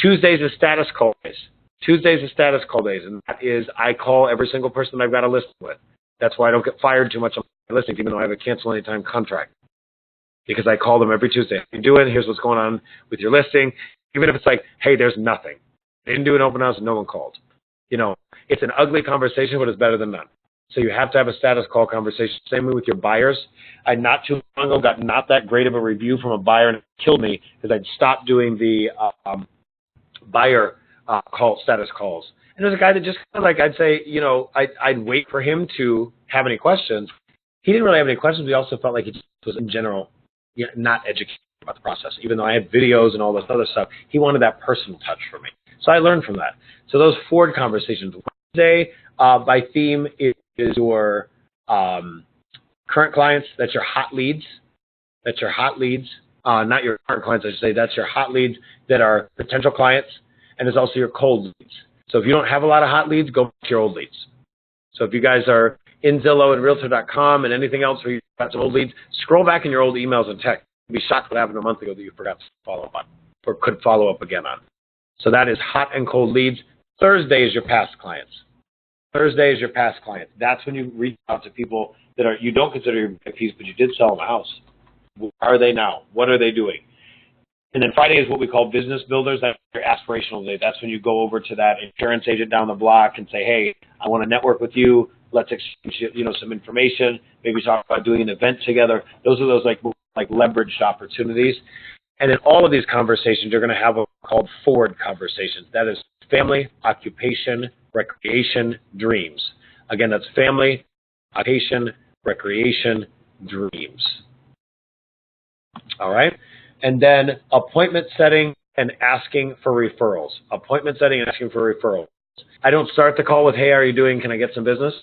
Tuesdays is status call days. Tuesdays is status call days, and that is I call every single person that I've got a list with. That's why I don't get fired too much on my listings, even though I have a cancel anytime contract. Because I call them every Tuesday. How you doing? Here's what's going on with your listing. Even if it's like, hey, there's nothing. They didn't do an open house, no one called. It's an ugly conversation, but it's better than none. So you have to have a status call conversation. Same way with your buyers. I not too long ago got not that great of a review from a buyer, and it killed me because I'd stopped doing the buyer status calls. And there's a guy that just kind of like, I'd say, I'd wait for him to have any questions. He didn't really have any questions. We also felt like he just was in general not educated about the process. Even though I had videos and all this other stuff, he wanted that personal touch from me. So I learned from that. So those forward conversations. Wednesday, by theme, is your current clients. That's your hot leads. That's your hot leads. Not your current clients, I should say. That's your hot leads that are potential clients. And there's also your cold leads. So if you don't have a lot of hot leads, go to your old leads. So if you guys are in Zillow and Realtor.com and anything else where you've got some old leads, scroll back in your old emails and text. You'll be shocked what happened a month ago that you forgot to follow up on or could follow up again on. So that is hot and cold leads. Thursday is your past clients. Thursday is your past clients. That's when you reach out to people that you don't consider your VIPs, but you did sell them a house. Where are they now? What are they doing? And then Friday is what we call business builders. That's your aspirational day. That's when you go over to that insurance agent down the block and say, hey, I want to network with you. Let's exchange, some information. Maybe talk about doing an event together. Those are those like leveraged opportunities. And in all of these conversations, you're going to have what are called forward conversations. That is family, occupation, recreation, dreams. Again, that's family, occupation, recreation, dreams. All right? And then appointment setting and asking for referrals. Appointment setting and asking for referrals. I don't start the call with, hey, how are you doing? Can I get some business?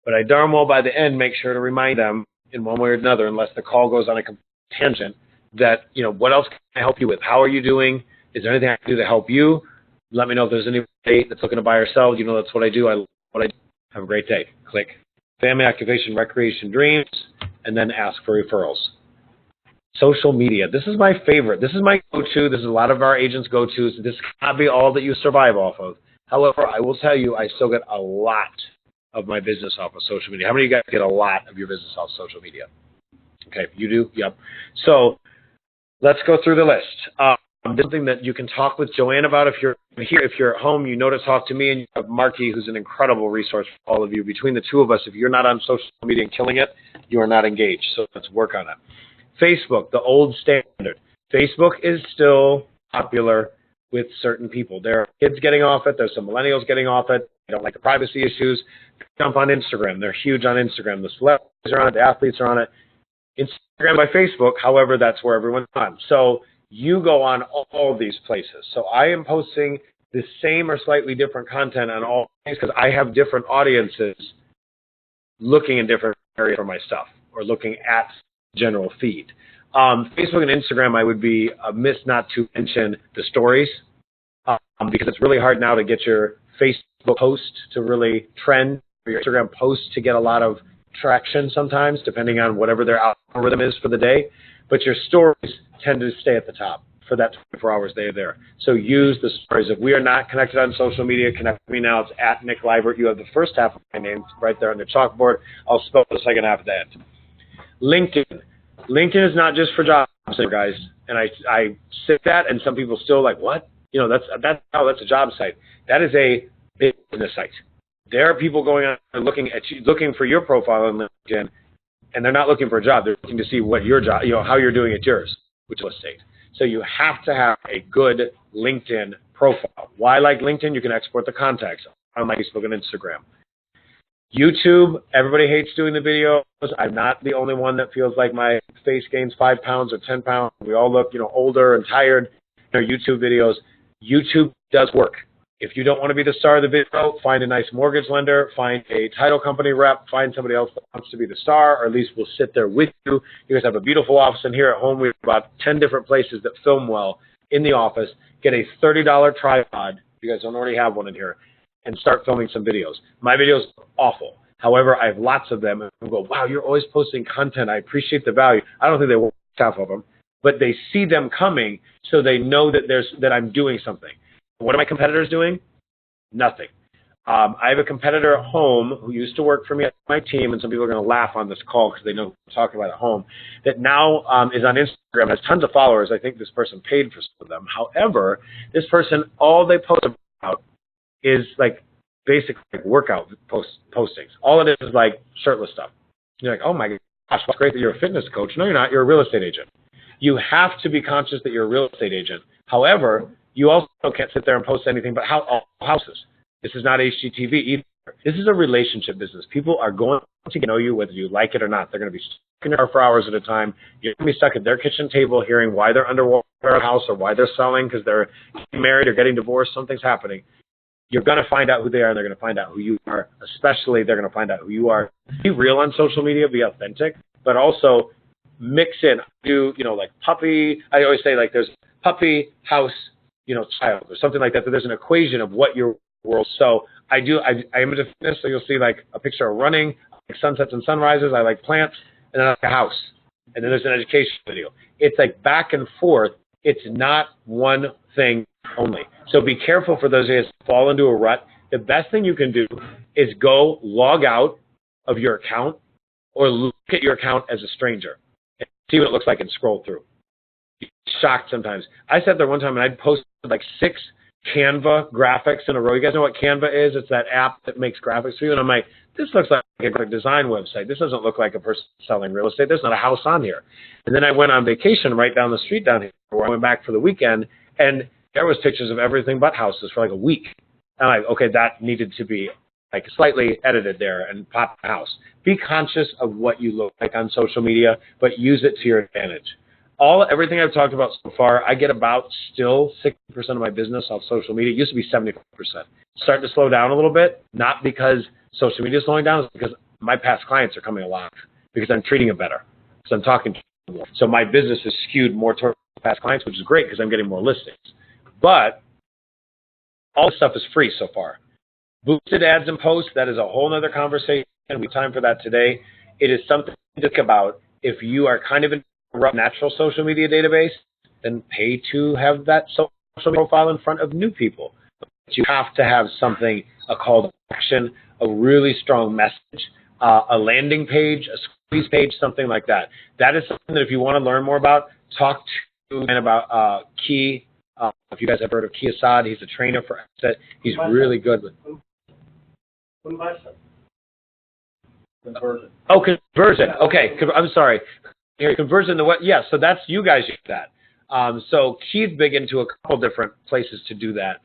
But I darn well by the end make sure to remind them in one way or another, unless the call goes on a tangent, that, what else can I help you with? How are you doing? Is there anything I can do to help you? Let me know if there's anybody that's looking to buy or sell. That's what I do. Have a great day. Click. Family, occupation, recreation, dreams, and then ask for referrals. Social media. This is my favorite. This is my go-to. This is a lot of our agents' go-tos. This cannot be all that you survive off of. However, I will tell you, I still get a lot of my business off of social media. How many of you guys get a lot of your business off social media? Okay, you do? Yep. So let's go through the list. Something that you can talk with Joanne about if you're here. If you're at home, you know to talk to me, and you have Marky, who's an incredible resource for all of you. Between the two of us, if you're not on social media and killing it, you are not engaged. So let's work on it. Facebook, the old standard. Facebook is still popular with certain people. There are kids getting off it. There's some millennials getting off it. They don't like the privacy issues. Jump on Instagram. They're huge on Instagram. The celebrities are on it. The athletes are on it. Instagram by Facebook, however, that's where everyone's on. So you go on all these places. So I am posting the same or slightly different content on all things because I have different audiences looking in different areas for my stuff or looking at general feed. Facebook and Instagram, I would be amiss not to mention the stories because it's really hard now to get your Facebook post to really trend or your Instagram post to get a lot of traction sometimes, depending on whatever their algorithm is for the day. But your stories tend to stay at the top for that 24 hours they're there. So use the stories. If we are not connected on social media, connect with me now. It's at Nick Libert. You have the first half of my name right there on the chalkboard. I'll spell the second half at the end. LinkedIn. LinkedIn is not just for jobs, guys. And I sit that, and some people still like, what? You know, that's a job site. That is a business site. There are people going on and looking at you, looking for your profile on LinkedIn, and they're not looking for a job. They're looking to see what your job, you know, how you're doing at yours, which is real estate. So you have to have a good LinkedIn profile. Why like LinkedIn? You can export the contacts on Facebook and Instagram. YouTube, everybody hates doing the videos. I'm not the only one that feels like my face gains 5 pounds or 10 pounds. We all look, you know, older and tired in our YouTube videos. YouTube does work. If you don't want to be the star of the video, find a nice mortgage lender, find a title company rep, find somebody else that wants to be the star, or at least will sit there with you. You guys have a beautiful office in here at home. We have about 10 different places that film well in the office. Get a $30 tripod, if you guys don't already have one in here, and start filming some videos. My videos are awful. However, I have lots of them, and people go, wow, you're always posting content. I appreciate the value. I don't think they work half of them, but they see them coming, so they know that I'm doing something. What are my competitors doing? Nothing. I have a competitor at home who used to work for me at my team, and some people are going to laugh on this call because they know what I'm talking about at home, that now is on Instagram, has tons of followers. I think this person paid for some of them. However, this person, all they post about is like basic workout postings. All it is like shirtless stuff. You're like, oh my gosh, it's great that you're a fitness coach. No, you're not. You're a real estate agent. You have to be conscious that you're a real estate agent. However, you also can't sit there and post anything but houses. This is not HGTV either. This is a relationship business. People are going to get to know you whether you like it or not. They're going to be stuck in your car for hours at a time. You're going to be stuck at their kitchen table hearing why they're underwater in a house or why they're selling because they're getting married or getting divorced. Something's happening. You're going to find out who they are, and they're going to find out who you are. Especially, they're going to find out who you are. Be real on social media. Be authentic. But also mix in. Do, you know, like puppy. I always say, like, there's puppy, house, you know, child, or something like that. There's an equation of what your world. So I am into fitness, so you'll see like a picture of running, like sunsets and sunrises. I like plants, and then I like a house. And then there's an education video. It's like back and forth. It's not one thing only. So be careful for those guys that fall into a rut. The best thing you can do is go log out of your account or look at your account as a stranger and see what it looks like and scroll through. You're shocked sometimes. I sat there one time and I'd posted like 6 Canva graphics in a row. You guys know what Canva is? It's that app that makes graphics for you. And I'm like, this looks like a graphic design website. This doesn't look like a person selling real estate. There's not a house on here. And then I went on vacation right down the street down here where I went back for the weekend, and there was pictures of everything but houses for like a week. And I'm like, okay, that needed to be like slightly edited there and pop the house. Be conscious of what you look like on social media, but use it to your advantage. Everything I've talked about so far, I get about still 60% of my business off social media. It used to be 75%. Starting to slow down a little bit, not because social media is slowing down, it's because my past clients are coming alive, because I'm treating them better, because I'm talking to them more. So my business is skewed more toward past clients, which is great because I'm getting more listings. But all this stuff is free so far. Boosted ads and posts, that is a whole other conversation. We have time for that today. It is something to think about. If you are kind of in a natural social media database, then pay to have that social media profile in front of new people. But you have to have something, a call to action, a really strong message, a landing page, a squeeze page, something like that. That is something that if you want to learn more about, talk to and about Key. If you guys have heard of Key Assad, he's a trainer for Asset. He's really good with conversion. Oh, conversion. Okay, I'm sorry. Conversion to what? Yeah, so that's, you guys use that. So Key's big into a couple different places to do that.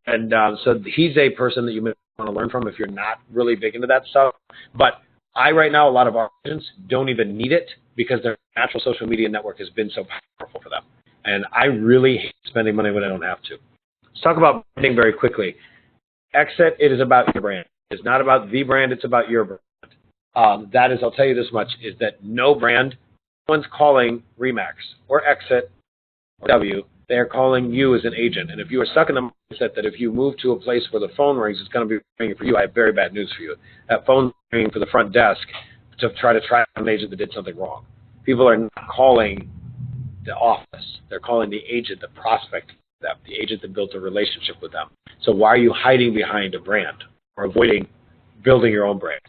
And so he's a person that you may want to learn from if you're not really big into that stuff. But right now, a lot of our agents don't even need it because their natural social media network has been so powerful for them. And I really hate spending money when I don't have to. Let's talk about branding very quickly. Exit, it is about your brand. It's not about the brand, it's about your brand. That is, I'll tell you this much, is that no brand, no one's calling Remax or Exit or W, they're calling you as an agent. And if you are stuck in the mindset that if you move to a place where the phone rings, it's going to be ringing for you, I have very bad news for you. That phone ringing for the front desk to try to track an agent that did something wrong. People are not calling the office. They're calling the agent, the prospect, the agent that built a relationship with them. So why are you hiding behind a brand or avoiding building your own brand?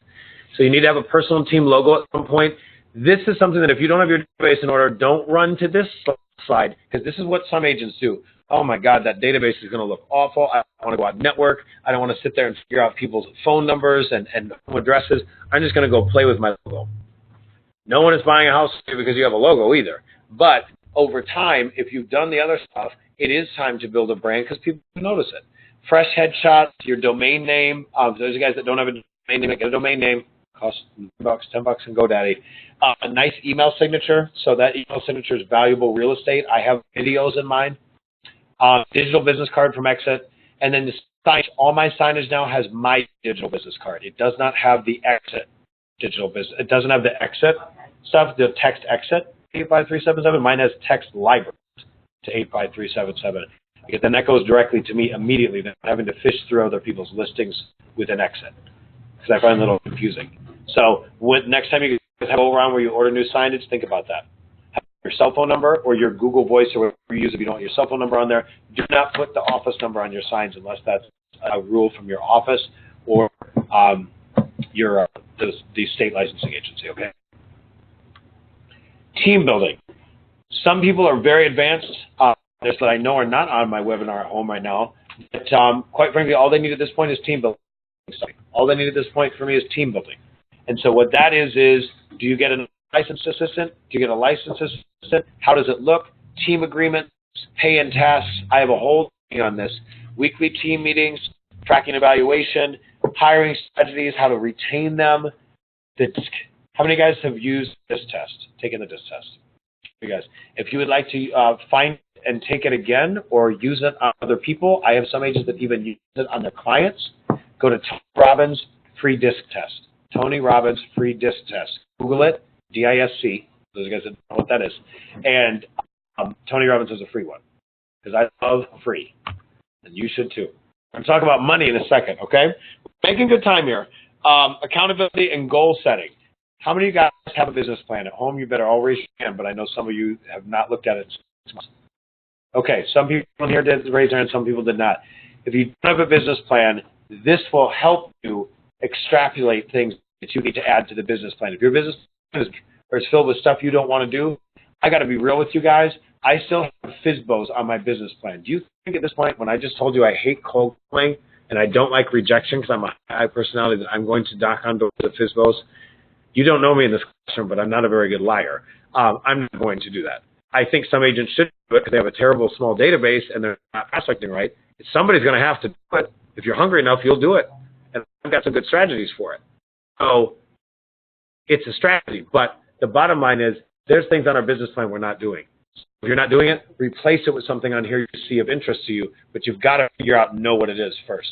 So you need to have a personal team logo at some point. This is something that if you don't have your database in order, don't run to this slide, because this is what some agents do. Oh my God, that database is going to look awful. I don't want to go out and network. I don't want to sit there and figure out people's phone numbers and home addresses. I'm just going to go play with my logo. No one is buying a house because you have a logo either. But over time, if you've done the other stuff, it is time to build a brand because people notice it. Fresh headshots, your domain name. Those of you guys that don't have a domain name, get a domain name. Costs $10 in GoDaddy. A nice email signature, so that email signature is valuable real estate. I have videos in mine. Digital business card from Exit, and then the signage. All my signage now has my digital business card. It does not have the Exit digital business. It doesn't have the Exit stuff. The text Exit 85377. Mine has text Libert to 85377. Because then that goes directly to me immediately. Than having to fish through other people's listings with an Exit, because I find it a little confusing. So next time you have a go around where you order new signage, think about that. Have your cell phone number or your Google Voice or whatever you use if you don't want your cell phone number on there. Do not put the office number on your signs unless that's a rule from your office or the state licensing agency, okay? Team building. Some people are very advanced. There's that I know are not on my webinar at home right now. But quite frankly, all they need at this point is team building. All they need at this point for me is team building. And so what that is do you get a licensed assistant? Do you get a licensed assistant? How does it look? Team agreements, pay and tasks. I have a whole thing on this. Weekly team meetings, tracking evaluation, hiring strategies, how to retain them. How many guys have used this test, taken the DISC test? You guys, if you would like to find and take it again or use it on other people, I have some agents that even use it on their clients. Go to Tony Robbins free DISC test. Tony Robbins free DISC test. Google it, DISC. Those guys that know what that is. And Tony Robbins is a free one because I love free, and you should too. I'm talking about money in a second, okay? Making good time here. Accountability and goal setting. How many of you guys have a business plan at home? You better all raise your hand, but I know some of you have not looked at it in 6 months. Okay, some people here did raise their hand, some people did not. If you don't have a business plan, this will help you extrapolate things that you need to add to the business plan. If your business plan is filled with stuff you don't want to do, I got to be real with you guys. I still have FSBOs on my business plan. Do you think at this point, when I just told you I hate cold calling and I don't like rejection because I'm a high personality, that I'm going to knock on doors of FSBOs? You don't know me in this classroom, but I'm not a very good liar. I'm not going to do that. I think some agents should do it because they have a terrible small database and they're not prospecting right. Somebody's going to have to do it. If you're hungry enough, you'll do it. And I've got some good strategies for it. So it's a strategy. But the bottom line is there's things on our business plan we're not doing. If you're not doing it, replace it with something on here you see of interest to you, but you've got to figure out and know what it is first.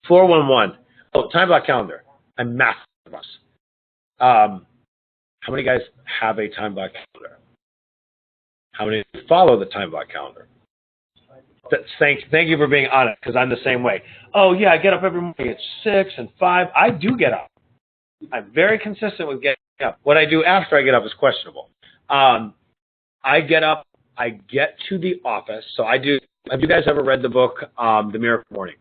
411. Oh, time block calendar. I'm massive of us. How many guys have a time block calendar? How many follow the time block calendar? Thank you for being honest, because I'm the same way. Oh, yeah, I get up every morning at 6 and 5. I do get up. I'm very consistent with getting up. What I do after I get up is questionable. I get up, I get to the office. So I do. Have you guys ever read the book, The Miracle Morning?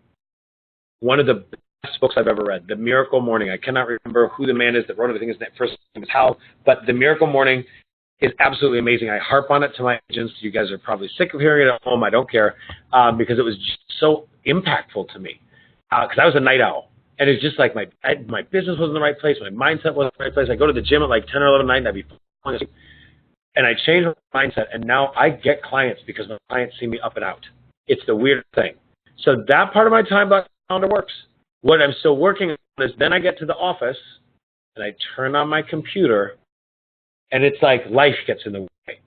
One of the best books I've ever read, The Miracle Morning. I cannot remember who the man is that wrote it. I think his first name is Hal. But The Miracle Morning is absolutely amazing. I harp on it to my agents. You guys are probably sick of hearing it at home. I don't care, because it was just so impactful to me. Because I was a night owl. And it's just like my business was in the right place. My mindset was in the right place. I go to the gym at like 10 or 11 at night, and I'd be falling asleep. And I changed my mindset, and now I get clients because my clients see me up and out. It's the weirdest thing. So that part of my time block calendar works. What I'm still working on is then I get to the office, and I turn on my computer, and it's like life gets in the way.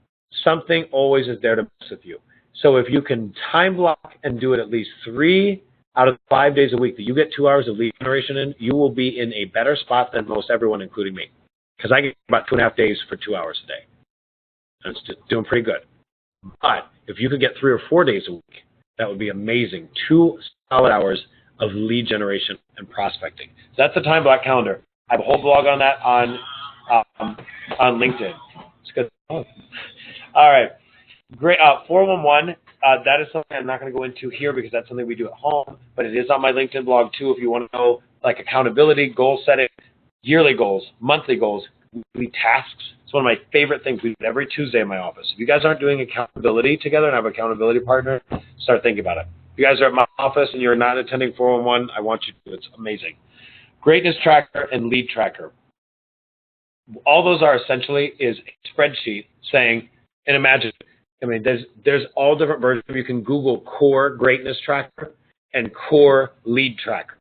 Something always is there to mess with you. So if you can time block and do it at least 3 out of 5 days a week that you get 2 hours of lead generation in, you will be in a better spot than most everyone, including me. Because I get about 2.5 days for 2 hours a day. And it's doing pretty good. But if you could get 3 or 4 days a week, that would be amazing. 2 solid hours of lead generation and prospecting. So that's the time block calendar. I have a whole blog on that on LinkedIn. It's good. Oh. All right. Great. 411, that is something I'm not going to go into here because that's something we do at home, but it is on my LinkedIn blog too if you want to know like accountability, goal setting, yearly goals, monthly goals, weekly tasks. It's one of my favorite things we do every Tuesday in my office. If you guys aren't doing accountability together and have an accountability partner, start thinking about it. If you guys are at my office and you're not attending 411, I want you to. It's amazing. Greatness tracker and lead tracker. All those are essentially is a spreadsheet saying, and imagine, I mean, there's all different versions. You can Google core greatness tracker and core lead tracker.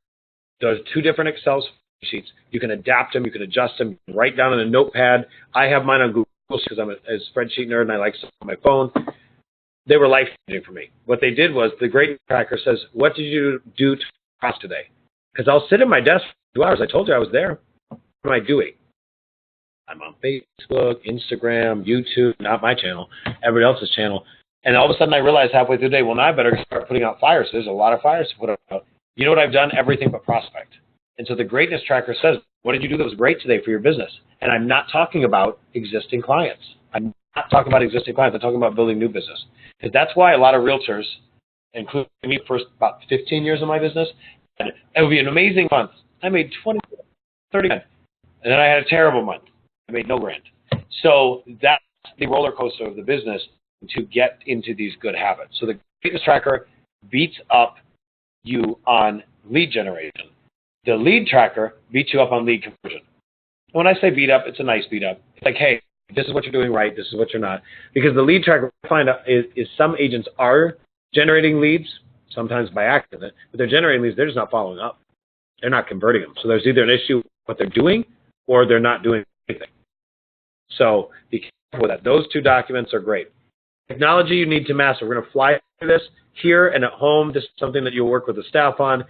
Those 2 different Excel sheets. You can adapt them. You can adjust them. You can write down in a notepad. I have mine on Google because I'm a spreadsheet nerd and I like stuff on my phone. They were life-changing for me. What they did was the greatness tracker says, what did you do today? Because I'll sit at my desk for 2 hours. I told you I was there. What am I doing? I'm on Facebook, Instagram, YouTube, not my channel, everybody else's channel. And all of a sudden I realized halfway through the day, well, now I better start putting out fires. There's a lot of fires to put out. You know what I've done? Everything but prospect. And so the greatness tracker says, what did you do that was great today for your business? And I'm not talking about existing clients. I'm not talking about existing clients. I'm talking about building new business. Because that's why a lot of realtors, including me for about 15 years of my business, it would be an amazing month. I made 20, 30 grand. And then I had a terrible month. I made no grand. So that's the roller coaster of the business to get into these good habits. So the greatness tracker beats up you on lead generation. The lead tracker beats you up on lead conversion. When I say beat up, it's a nice beat up. It's like, hey, this is what you're doing right, this is what you're not. Because the lead tracker, I find out is some agents are generating leads, sometimes by accident, but they're generating leads, they're just not following up. They're not converting them. So there's either an issue with what they're doing or they're not doing anything. So be careful with that. Those 2 documents are great. Technology you need to master. We're going to fly through this here and at home. This is something that you'll work with the staff on.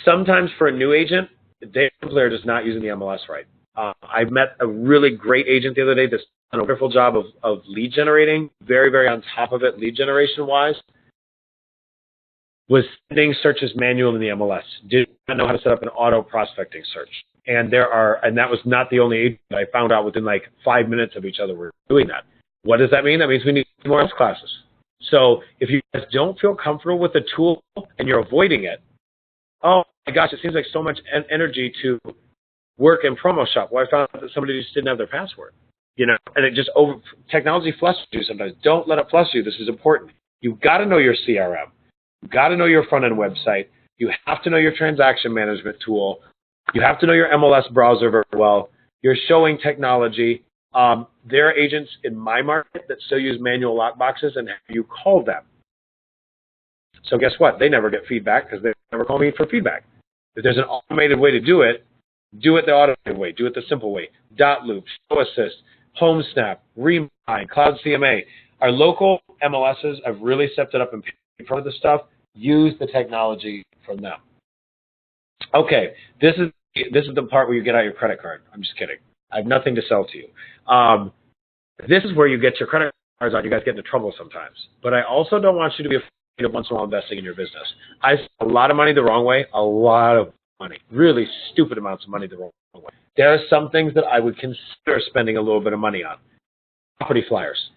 Sometimes for a new agent, the data player is not using the MLS right. I met a really great agent the other day that's done a wonderful job of lead generating, very, very on top of it lead generation-wise, was sending searches manual in the MLS, did not know how to set up an auto prospecting search. And that was not the only agent I found out within like 5 minutes of each other were doing that. What does that mean? That means we need more classes. So if you guys don't feel comfortable with the tool and you're avoiding it, oh my gosh, it seems like so much energy to work in promo shop. Well, I found out that somebody just didn't have their password, and it just technology flushes you sometimes. Don't let it flush you. This is important. You've got to know your CRM. You've got to know your front-end website. You have to know your transaction management tool. You have to know your MLS browser very well. You're showing technology. There are agents in my market that still use manual lockboxes, and you call them. So guess what? They never get feedback because they never call me for feedback. If there's an automated way to do it the automated way. Do it the simple way. Dot loop, show assist, home snap, remind, cloud CMA. Our local MLSs have really stepped it up and paid for this stuff. Use the technology from them. Okay, this is the part where you get out your credit card. I'm just kidding. I have nothing to sell to you. This is where you get your credit cards out. You guys get into trouble sometimes. But I also don't want you to be afraid of once in a while investing in your business. I spent a lot of money the wrong way, a lot of money, really stupid amounts of money the wrong way. There are some things that I would consider spending a little bit of money on. Property flyers.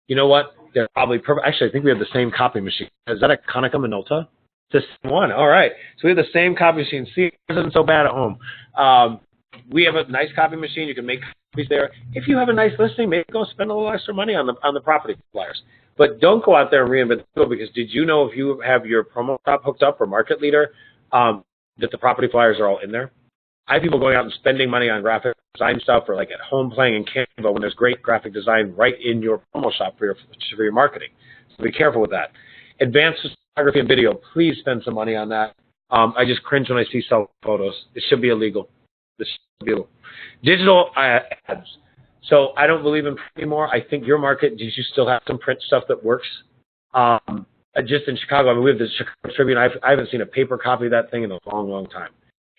You know what? They're probably perfect. Actually, I think we have the same copy machine. Is that a Konica Minolta? It's the same one. All right. So we have the same copy machine. See, it isn't so bad at home. We have a nice copy machine. You can make copies there. If you have a nice listing, maybe go spend a little extra money on the property flyers. But don't go out there and reinvent the wheel, because did you know if you have your promo shop hooked up for Market Leader, that the property flyers are all in there? I have people going out and spending money on graphic design stuff, or like at home playing in Canva when there's great graphic design right in your promo shop for your marketing. So be careful with that. Advanced photography and video, please spend some money on that. I just cringe when I see cell photos. It should be illegal. This should be illegal. Digital ads. So I don't believe in print anymore. I think your market, do you still have some print stuff that works? Just in Chicago, I mean, we have the Chicago Tribune. I haven't seen a paper copy of that thing in a long, long time.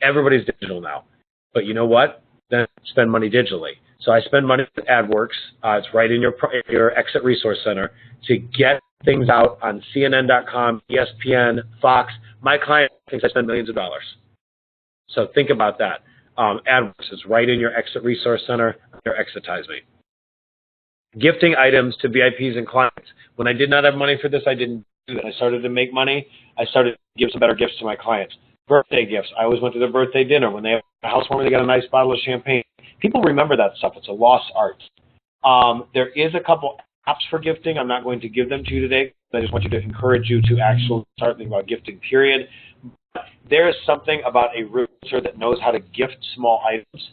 Everybody's digital now. But you know what? Then spend money digitally. So I spend money with AdWorks. It's right in your Exit Resource Center to get things out on CNN.com, ESPN, Fox. My client thinks I spend millions of dollars. So think about that. AdWorks is right in your Exit Resource Center, your Exitize Me. Gifting items to VIPs and clients. When I did not have money for this, I didn't do that. I started to make money. I started to give some better gifts to my clients. Birthday gifts. I always went to their birthday dinner. When they have a housewarming, they got a nice bottle of champagne. People remember that stuff. It's a lost art. There is a couple apps for gifting. I'm not going to give them to you today. I just want you to encourage you to actually start thinking about gifting, period. But there is something about a realtor that knows how to gift small items.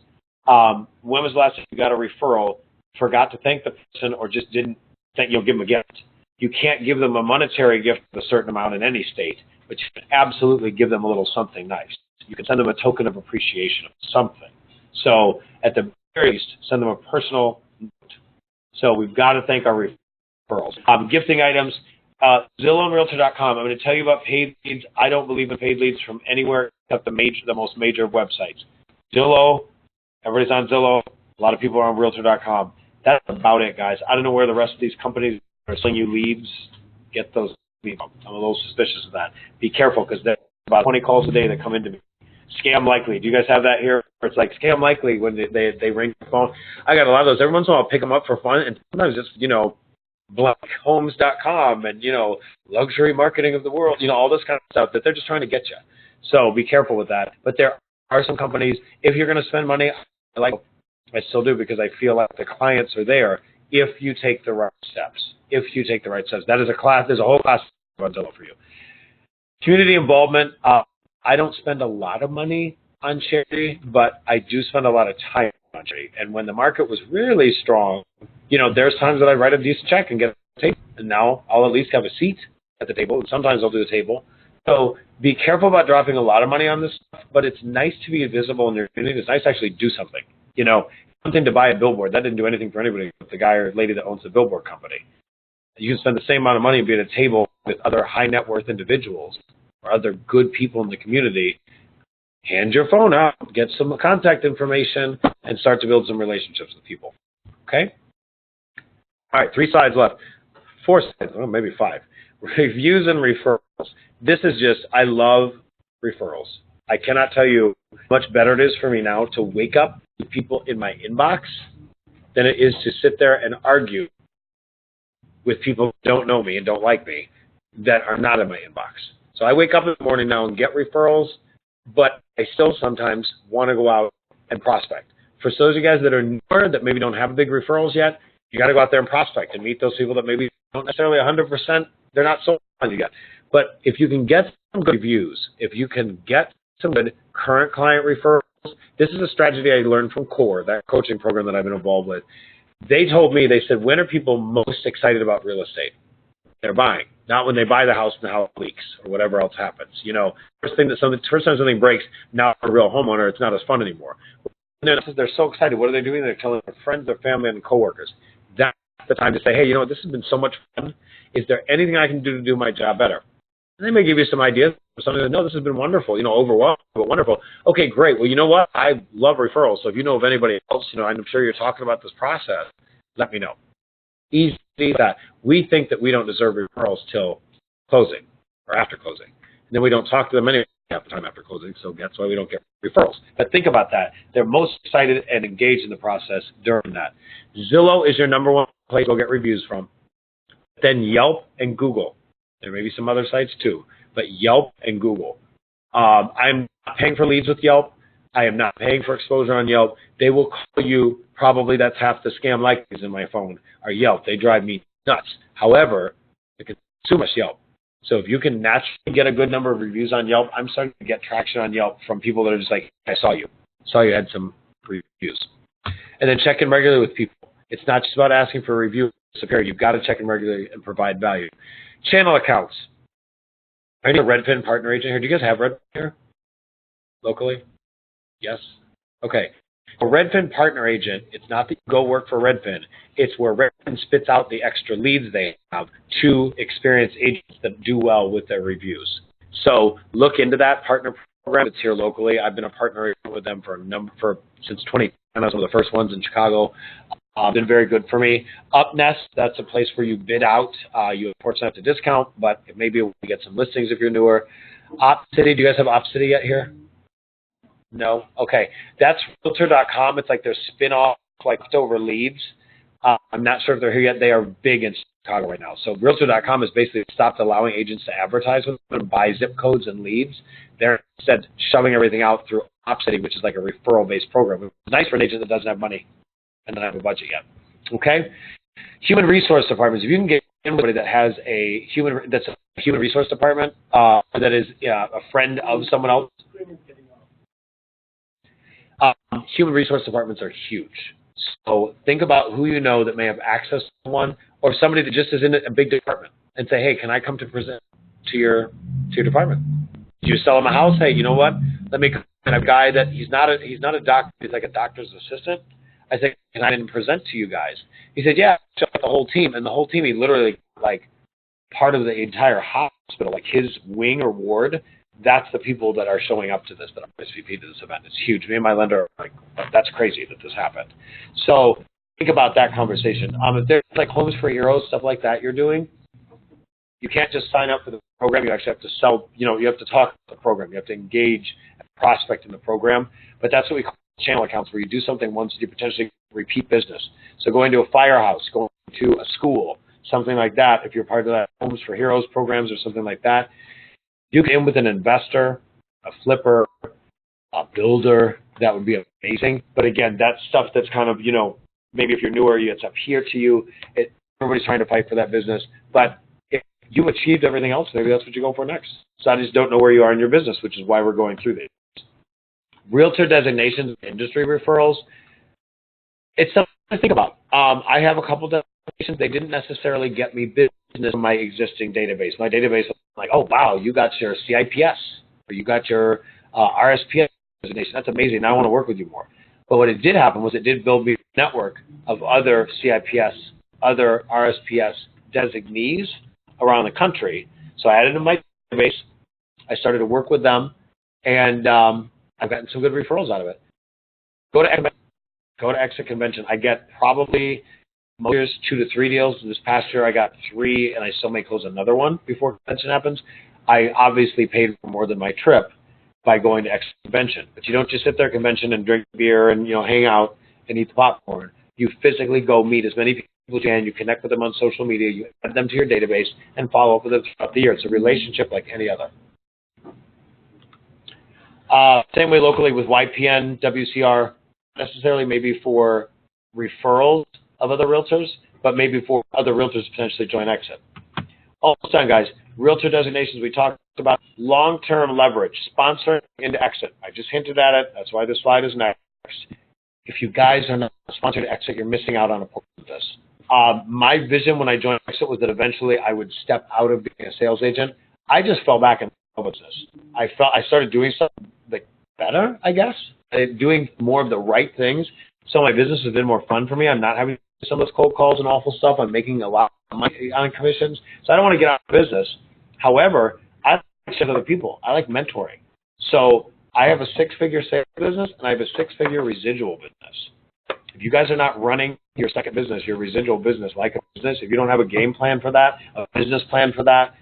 When was the last time you got a referral, forgot to thank the person, or just didn't think you'll give them a gift? You can't give them a monetary gift of a certain amount in any state, but you can absolutely give them a little something nice. You can send them a token of appreciation of something. So at the very least, send them a personal note. So we've got to thank our referrals. Gifting items, Zillow and Realtor.com. I'm going to tell you about paid leads. I don't believe in paid leads from anywhere except the most major websites. Zillow, everybody's on Zillow. A lot of people are on Realtor.com. That's about it, guys. I don't know where the rest of these companies are selling you leads. Get those leads. I'm a little suspicious of that. Be careful, because there's about 20 calls a day that come into me. Scam likely. Do you guys have that here? It's like scam likely when they ring your phone. I got a lot of those. Every once in a while I'll pick them up for fun, and sometimes it's, blackhomes.com and, luxury marketing of the world, all this kind of stuff that they're just trying to get you. So be careful with that. But there are some companies, if you're going to spend money, I still do, because I feel like the clients are there if you take the right steps. If you take the right steps. That is a class. There's a whole class on Zillow for you. Community involvement. I don't spend a lot of money on charity, but I do spend a lot of time on charity. And when the market was really strong, there's times that I write a decent check and get a table. And now I'll at least have a seat at the table. And sometimes I'll do the table. So be careful about dropping a lot of money on this stuff, but it's nice to be visible in your community. It's nice to actually do something. Something to buy a billboard. That didn't do anything for anybody but the guy or lady that owns the billboard company. You can spend the same amount of money and be at a table with other high net worth individuals or other good people in the community. Hand your phone out, get some contact information, and start to build some relationships with people. Okay? All right, 3 slides left. 4 slides, maybe 5. Reviews and referrals. This is just, I love referrals. I cannot tell you how much better it is for me now to wake up with people in my inbox than it is to sit there and argue with people who don't know me and don't like me that are not in my inbox. So I wake up in the morning now and get referrals, but I still sometimes want to go out and prospect. For those of you guys that are newer, that maybe don't have big referrals yet, you got to go out there and prospect and meet those people that maybe don't necessarily 100%, they're not sold on you yet. But if you can get some good reviews, if you can get some good current client referrals, this is a strategy I learned from CORE, that coaching program that I've been involved with. They told me, they said, when are people most excited about real estate? They're buying, not when they buy the house and the house leaks or whatever else happens. First time something breaks, now a real homeowner, it's not as fun anymore. They're so excited. What are they doing? They're telling their friends, their family, and coworkers. That's the time to say, hey, this has been so much fun. Is there anything I can do to do my job better? And they may give you some ideas. Something that, no, this has been wonderful, overwhelming, but wonderful. Okay, great. Well, you know what? I love referrals. So if you know of anybody else, I'm sure you're talking about this process, let me know. Easy that. We think that we don't deserve referrals till closing or after closing. And then we don't talk to them anyway half the time after closing, so that's why we don't get referrals. But think about that. They're most excited and engaged in the process during that. Zillow is your number one place to go get reviews from. Then Yelp and Google. There may be some other sites too, but Yelp and Google. I'm not paying for leads with Yelp. I am not paying for exposure on Yelp. They will call you, probably that's half the scam likelies in my phone, are Yelp. They drive me nuts. However, they consume us Yelp. So if you can naturally get a good number of reviews on Yelp, I'm starting to get traction on Yelp from people that are just like, I saw you had some reviews. And then check in regularly with people. It's not just about asking for a review. You've got to check in regularly and provide value. Channel accounts. I need a Redfin partner agent here. Do you guys have Redfin here locally? Yes? Okay. A Redfin partner agent, it's not that you go work for Redfin. It's where Redfin spits out the extra leads they have to experienced agents that do well with their reviews. So look into that partner program. It's here locally. I've been a partner with them since 2010. I was one of the first ones in Chicago. Been very good for me. UpNest, that's a place where you bid out. You unfortunately have to discount, but maybe you get some listings if you're newer. OpCity, do you guys have OpCity yet here? No? Okay. That's Realtor.com. It's like their spin-off, like leftover leads. I'm not sure if they're here yet. They are big in Chicago right now. So Realtor.com has basically stopped allowing agents to advertise with them and buy zip codes and leads. They're instead shoving everything out through OpCity, which is like a referral-based program. It's nice for an agent that doesn't have money and doesn't have a budget yet. Okay? Human resource departments. If you can get somebody that has a human resource department that is a friend of someone else, human resource departments are huge. So think about who you know that may have access to one, or somebody that just is in a big department, and say, hey, can I come to present to your department? Did you sell him a house? Hey, you know what? Let me come in a guy that he's not a doctor. He's like a doctor's assistant. I said, can I didn't present to you guys? He said, yeah, the whole team. And the whole team, he literally, like, part of the entire hospital, like his wing or ward, that's the people that are showing up to this, that are SVP to this event. It's huge. Me and my lender are like, that's crazy that this happened. So think about that conversation. If there's like Homes for Heroes, stuff like that you're doing, you can't just sign up for the program. You actually have to sell, you have to talk about the program. You have to engage and prospect in the program. But that's what we call channel accounts, where you do something once and you potentially repeat business. So going to a firehouse, going to a school, something like that, if you're part of that Homes for Heroes programs or something like that, you get in with an investor, a flipper, a builder. That would be amazing. But again, that's stuff that's kind of, maybe if you're newer, it's up here to you. Everybody's trying to fight for that business. But if you achieved everything else, maybe that's what you go for next. So I just don't know where you are in your business, which is why we're going through this. Realtor designations, industry referrals, it's something to think about. I have a couple designations. They didn't necessarily get me business from my existing database. My database was like, oh, wow, you got your CIPS, or you got your RSPS designation. That's amazing. Now I want to work with you more. But what it did happen was it did build me a network of other CIPS, other RSPS designees around the country. So I added to my database. I started to work with them, and I've gotten some good referrals out of it. Go to Exit Convention. I get probably most years 2 to 3 deals. This past year I got 3, and I still may close another one before convention happens. I obviously paid for more than my trip by going to Exit Convention. But you don't just sit there at convention and drink beer and hang out and eat the popcorn. You physically go meet as many people as you can. You connect with them on social media. You add them to your database and follow up with them throughout the year. It's a relationship like any other. Same way locally with YPN, WCR, necessarily maybe for referrals of other realtors, but maybe for other realtors to potentially join Exit. Almost done, guys. Realtor designations we talked about. Long-term leverage, sponsoring into Exit. I just hinted at it. That's why this slide is next. If you guys are not sponsored to Exit, you're missing out on a portion of this. My vision when I joined Exit was that eventually I would step out of being a sales agent. I just fell back in business. I started doing something like better, I guess, doing more of the right things. So my business has been more fun for me. I'm not having some of those cold calls and awful stuff. I'm making a lot of money on commissions. So I don't want to get out of business. However, I like to other people. I like mentoring. So I have a 6-figure sales business and I have a 6-figure residual business. If you guys are not running your second business, your residual business like a business, if you don't have a game plan for that, a business plan for that,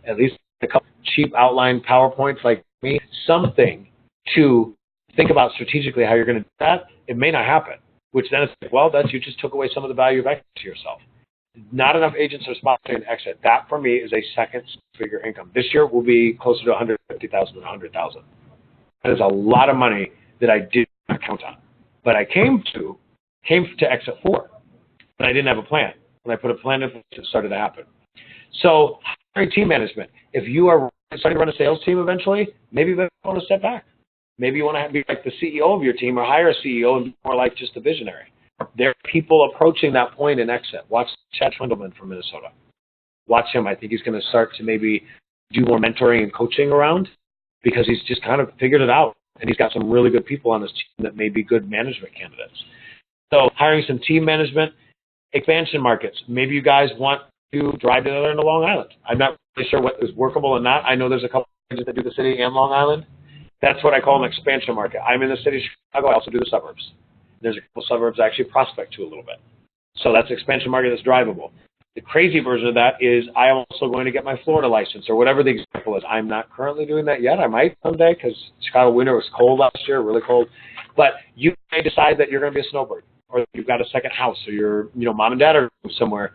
at least a couple cheap outline PowerPoints like me, something to think about strategically how you're going to do that, it may not happen, which then it's like, well, you just took away some of the value of Exit to yourself. Not enough agents are sponsoring Exit. That, for me, is a second figure income. This year will be closer to $150,000 than $100,000. That is a lot of money that I did not count on. But I came to Exit 4, but I didn't have a plan. When I put a plan in place, it started to happen. So hiring team management. If you are starting to run a sales team eventually, maybe you want to step back. Maybe you want to be like the CEO of your team or hire a CEO and be more like just a visionary. There are people approaching that point in Exit. Watch Chad Schwindelman from Minnesota. Watch him. I think he's going to start to maybe do more mentoring and coaching around because he's just kind of figured it out. and he's got some really good people on his team that may be good management candidates. So hiring some team management, expansion markets. Maybe you guys want to drive together into Long Island. I'm not really sure what is workable or not. I know there's a couple of agents that do the city and Long Island. That's what I call an expansion market. I'm in the city of Chicago. I also do the suburbs. There's a couple of suburbs I actually prospect to a little bit. So that's expansion market that's drivable. The crazy version of that is I am also going to get my Florida license or whatever the example is. I'm not currently doing that yet. I might someday because Chicago winter was cold last year, really cold. But you may decide that you're going to be a snowbird, or you've got a second house, or your mom and dad are somewhere.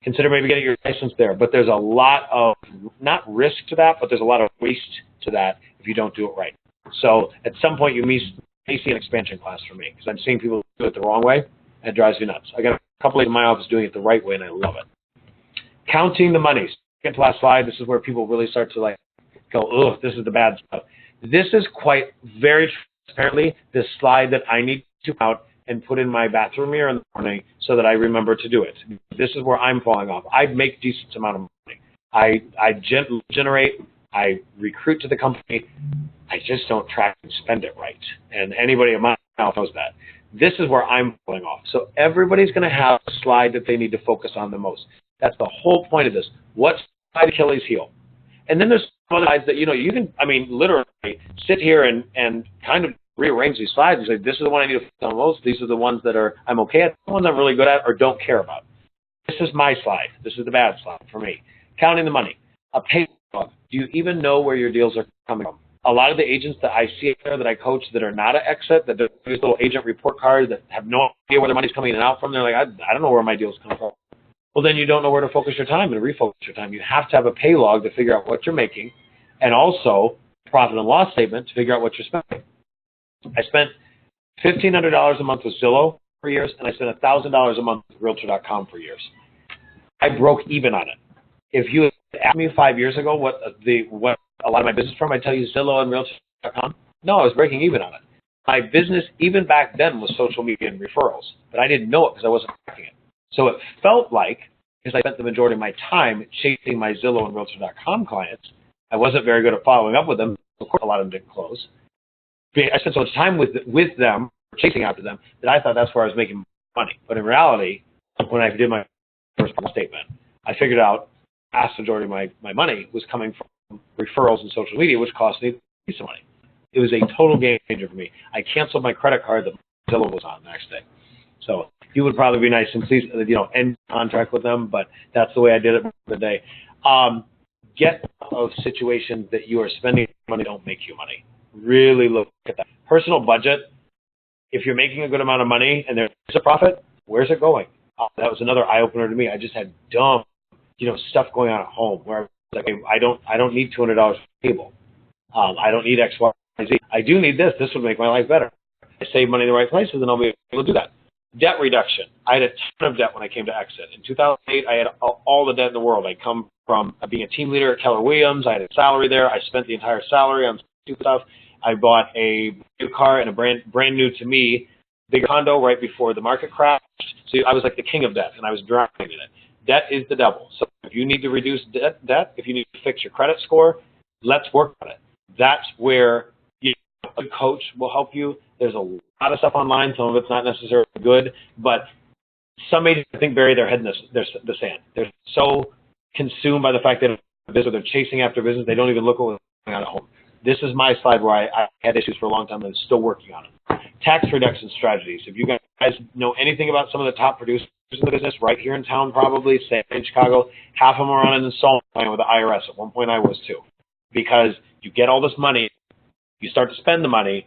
Consider maybe getting your license there. But there's a lot of, not risk to that, but there's a lot of waste to that if you don't do it right. So at some point you may see an expansion class for me because I'm seeing people do it the wrong way. And it drives me nuts. I got a couple in my office doing it the right way, and I love it. Counting the money. Second to last slide. This is where people really start to go, ugh, this is the bad stuff. This is quite very transparently the slide that I need to out and put in my bathroom mirror in the morning so that I remember to do it. This is where I'm falling off. I make decent amount of money. I generate. I recruit to the company. I just don't track and spend it right. And anybody in my mouth knows that. This is where I'm falling off. So everybody's going to have a slide that they need to focus on the most. That's the whole point of this. What's slide Achilles heel? And then there's some other slides that, you can, literally sit here and kind of rearrange these slides and say, this is the one I need to focus on most. These are the ones that I'm okay at, the ones I'm really good at or don't care about. This is my slide. This is the bad slide for me. Counting the money. A pay log. Do you even know where your deals are coming from? A lot of the agents that I see there that I coach that are not an exit, that do these little agent report cards that have no idea where their money's coming in and out from, they're like, I don't know where my deals come from. Well, then you don't know where to focus your time and refocus your time. You have to have a pay log to figure out what you're making and also profit and loss statement to figure out what you're spending. I spent $1,500 a month with Zillow for years, and I spent $1,000 a month with Realtor.com for years. I broke even on it. If you had asked me 5 years ago what a lot of my business from, I'd tell you Zillow and Realtor.com. No, I was breaking even on it. My business, even back then, was social media and referrals, but I didn't know it because I wasn't tracking it. So it felt like, because I spent the majority of my time chasing my Zillow and Realtor.com clients, I wasn't very good at following up with them. Of course, a lot of them didn't close. I spent so much time with them, chasing after them, that I thought that's where I was making money. But in reality, when I did my first statement, I figured out the vast majority of my money was coming from referrals and social media, which cost me some money. It was a total game changer for me. I canceled my credit card that Zillow was on the next day. So you would probably be nice and please, end contract with them, but that's the way I did it for the day. Get out of situations that you are spending money don't make you money. Really look at that. Personal budget, if you're making a good amount of money and there's a profit, where's it going? That was another eye-opener to me. I just had dumb, stuff going on at home where I was like, I don't need $200 for cable. I don't need X, Y, Z. I do need this. This would make my life better. I save money in the right places, and I'll be able to do that. Debt reduction. I had a ton of debt when I came to exit. In 2008, I had all the debt in the world. I come from being a team leader at Keller Williams. I had a salary there. I spent the entire salary on stupid stuff. I bought a new car and a brand new to me big condo right before the market crashed. So I was like the king of debt, and I was drowning in it. Debt is the devil. So if you need to reduce debt, if you need to fix your credit score, let's work on it. That's where a coach will help you. There's a lot of stuff online. Some of it's not necessarily good, but some agents, I think, bury their head in the sand. They're so consumed by the fact that they're chasing after business, they don't even look what's going on at home. This is my slide where I had issues for a long time and I'm still working on it. Tax reduction strategies. If you guys know anything about some of the top producers in the business right here in town, probably, say in Chicago, half of them are on an installment plan with the IRS. At one point I was too. Because you get all this money, you start to spend the money,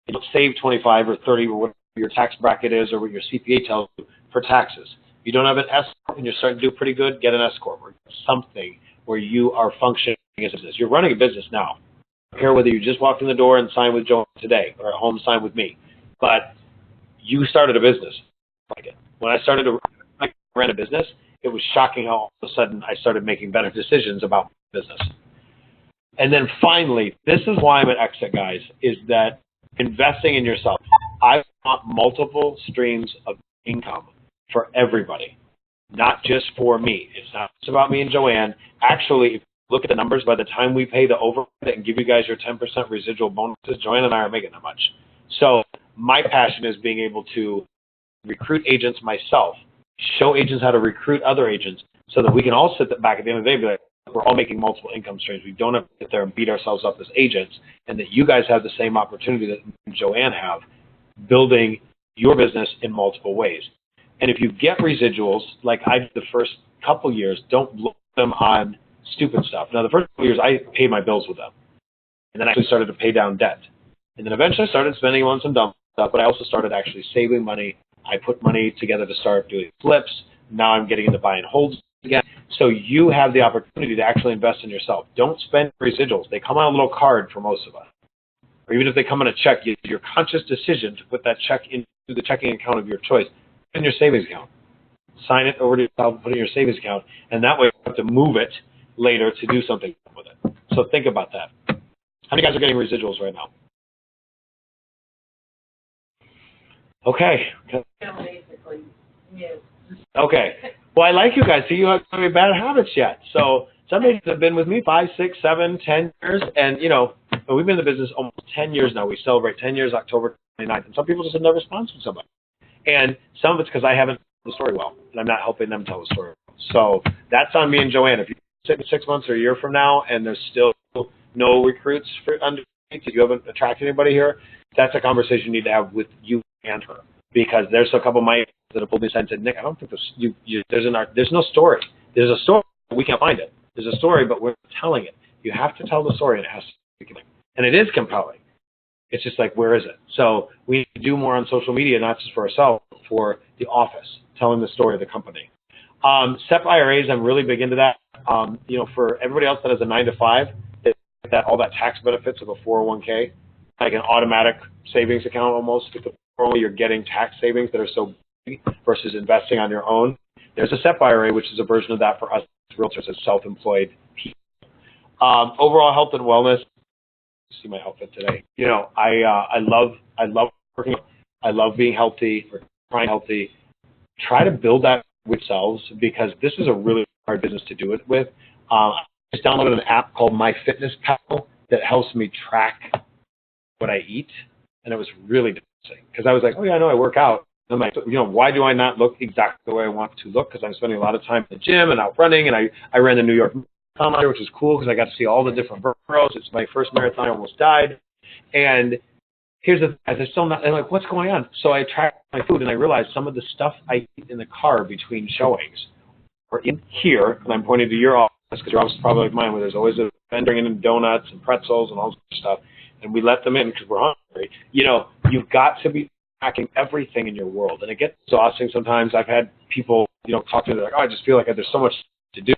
you don't save 25 or 30 or whatever your tax bracket is or what your CPA tells you for taxes. If you don't have an S corp and you're starting to do pretty good, get an S corp or something where you are functioning as a business. You're running a business now. I don't care whether you just walked in the door and signed with Joe today or at home signed with me, but you started a business. When I started to run a business, it was shocking how all of a sudden I started making better decisions about business. And then finally, this is why I'm an exit, guys, is that investing in yourself. I want multiple streams of income for everybody, not just for me. It's not just about me and Joanne. Actually, if look at the numbers, by the time we pay the overhead and give you guys your 10% residual bonuses, Joanne and I are making that much. So my passion is being able to recruit agents myself, show agents how to recruit other agents so that we can all sit back at the end of the day and be like, we're all making multiple income streams. We don't have to sit there and beat ourselves up as agents, and that you guys have the same opportunity that Joanne have, building your business in multiple ways. And if you get residuals, like I did the first couple years, don't blow them on stupid stuff. Now, the first couple years, I paid my bills with them. And then I actually started to pay down debt. And then eventually I started spending on some dumb stuff, but I also started actually saving money. I put money together to start doing flips. Now I'm getting into buying holds again. So you have the opportunity to actually invest in yourself. Don't spend residuals. They come on a little card for most of us. Or even if they come on a check, your conscious decision to put that check into the checking account of your choice, in your savings account. Sign it over to yourself, put it in your savings account, and that way you have to move it later to do something with it. So think about that. How many guys are getting residuals right now? Okay. Basically, yes. Okay. Well, I like you guys. See, you haven't had any bad habits yet. So some agents have been with me 5, 6, 7, 10 years, and we've been in the business almost 10 years now. We celebrate 10 years October 29th, and some people just have never sponsored somebody. And some of it's because I haven't told the story well, and I'm not helping them tell the story well. So that's on me and Joanne. If you sit in 6 months or a year from now and there's still no recruits for underneath, if you haven't attracted anybody here, that's a conversation you need to have with you and her. Because there's a couple of my agents that have pulled me aside and said, Nick, I don't think there's no story. There's a story, but we can't find it. There's a story, but we're not telling it. You have to tell the story, and it has to be compelling. And it is compelling. It's just like, where is it? So we need to do more on social media, not just for ourselves, but for the office, telling the story of the company. SEP IRAs, I'm really big into that. For everybody else that has a 9 to 5, that all that tax benefits of a 401k, like an automatic savings account almost. With the 401k, you're getting tax savings that are so big versus investing on your own. There's a SEP IRA, which is a version of that for us realtors as self-employed people. Overall health and wellness. See my outfit today. I love working. I love being healthy or trying healthy. Try to build that with yourselves, because this is a really hard business to do it with. I just downloaded an app called MyFitnessPal that helps me track what I eat, and it was really depressing because I was like, oh yeah, I know I work out. I'm like, why do I not look exactly the way I want to look? Because I'm spending a lot of time in the gym and out running, and I ran the New York Marathon, which is cool because I got to see all the different boroughs. It's my first marathon. I almost died. And here's the thing, I'm still not, I'm like, what's going on? So I tracked my food, and I realized some of the stuff I eat in the car between showings or in here, and I'm pointing to your office because your office is probably like mine, where there's always a vendor bringing in donuts and pretzels and all this stuff, and we let them in because we're hungry. You've got to be tracking everything in your world, and it gets exhausting sometimes. I've had people, talk to me, they're like, oh, I just feel like there's so much to do.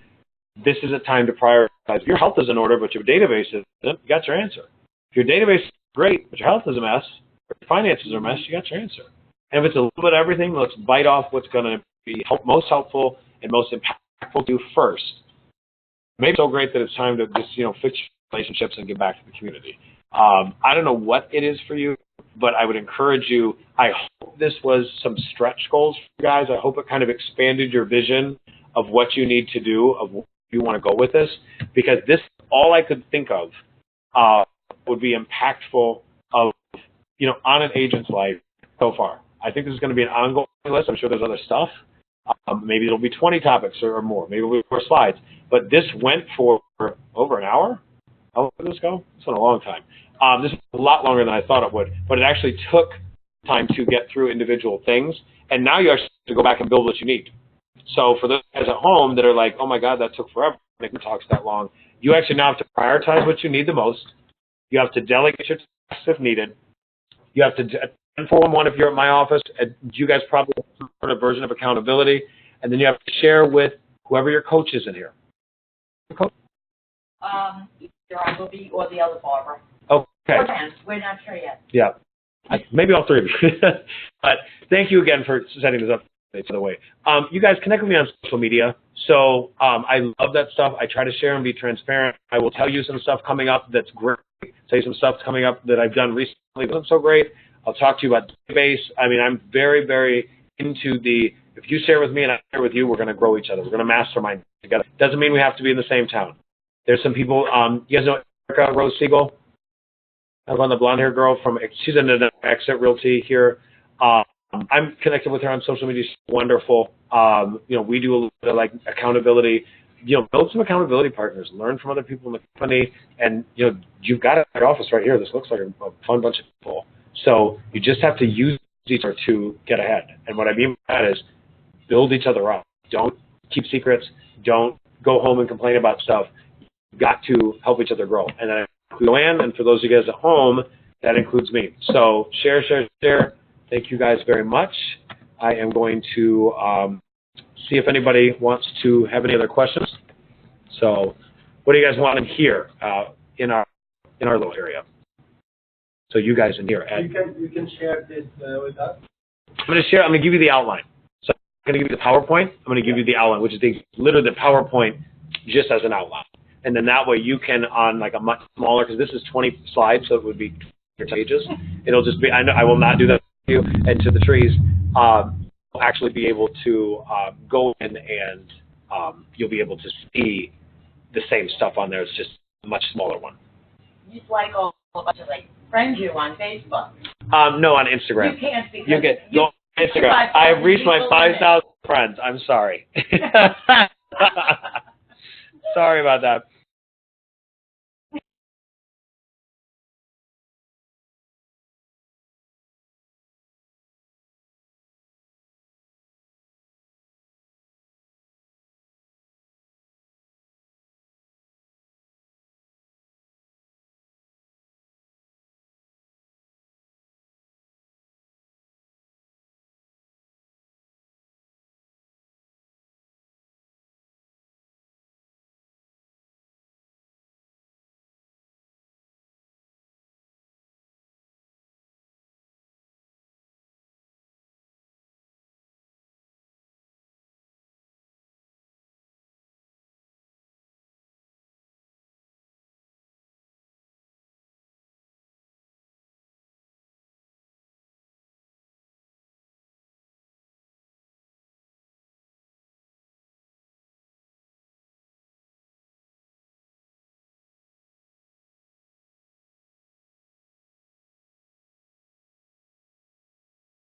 This is a time to prioritize. If your health is in order, but your database isn't, you got your answer. If your database is great, but your health is a mess, or your finances are a mess, you got your answer. And if it's a little bit of everything, let's bite off what's going to be most helpful and most impactful to you first. Maybe it's so great that it's time to just, fix relationships and get back to the community. I don't know what it is for you, but I would encourage you. I hope this was some stretch goals for you guys. I hope it kind of expanded your vision of what you need to do, of where you want to go with this, because this, all I could think of would be impactful of, on an agent's life so far. I think this is going to be an ongoing list. I'm sure there's other stuff. Maybe it'll be 20 topics or more. Maybe it'll be more slides. But this went for over an hour. How long did this go? It's been a long time. This is a lot longer than I thought it would. But it actually took time to get through individual things. And now you actually have to go back and build what you need. So for those guys at home that are like, oh, my God, that took forever, making talks that long, you actually now have to prioritize what you need the most. You have to delegate your tasks if needed. You have to attend 411 if you're at my office. You guys probably have a version of accountability. And then you have to share with whoever your coach is in here. Coach? Either I will be or the other Barbara. Okay. We're not sure yet. Yeah. Maybe all three of you. But thank you again for setting this up, by the way. You guys connect with me on social media. So I love that stuff. I try to share and be transparent. I will tell you some stuff coming up that's great. Tell you some stuff coming up that I've done recently that wasn't so great. I'll talk to you about database. I mean, I'm very, very into if you share with me and I share with you, we're going to grow each other. We're going to mastermind together. Doesn't mean we have to be in the same town. There's some people, you guys know Erica Rose Siegel? I run the blonde hair girl she's in an Exit Realty here. I'm connected with her on social media. She's wonderful. We do a little bit of like accountability. Build some accountability partners. Learn from other people in the company. And, you've got an office right here. This looks like a fun bunch of people. So you just have to use each other to get ahead. And what I mean by that is build each other up. Don't keep secrets. Don't go home and complain about stuff. You've got to help each other grow. And that includes Joanne, and for those of you guys at home, that includes me. So share. Thank you guys very much. I am going to see if anybody wants to have any other questions. So what do you guys want in here in our little area? So you guys in here. You can share this with us. I'm going to give you the outline. So I'm going to give you the PowerPoint. I'm going to give you the outline, which is literally the PowerPoint just as an outline. And then that way you can, on like a much smaller, because this is 20 slides, so it would be 20 pages. It'll just be, I will not do that to you and to the trees. You'll actually be able to go in and you'll be able to see the same stuff on there. It's just a much smaller one. Just like a bunch of friends you on Facebook. No, on Instagram. You can't because you get go on Instagram. I have reached my 5,000 friends. I'm sorry. Sorry about that.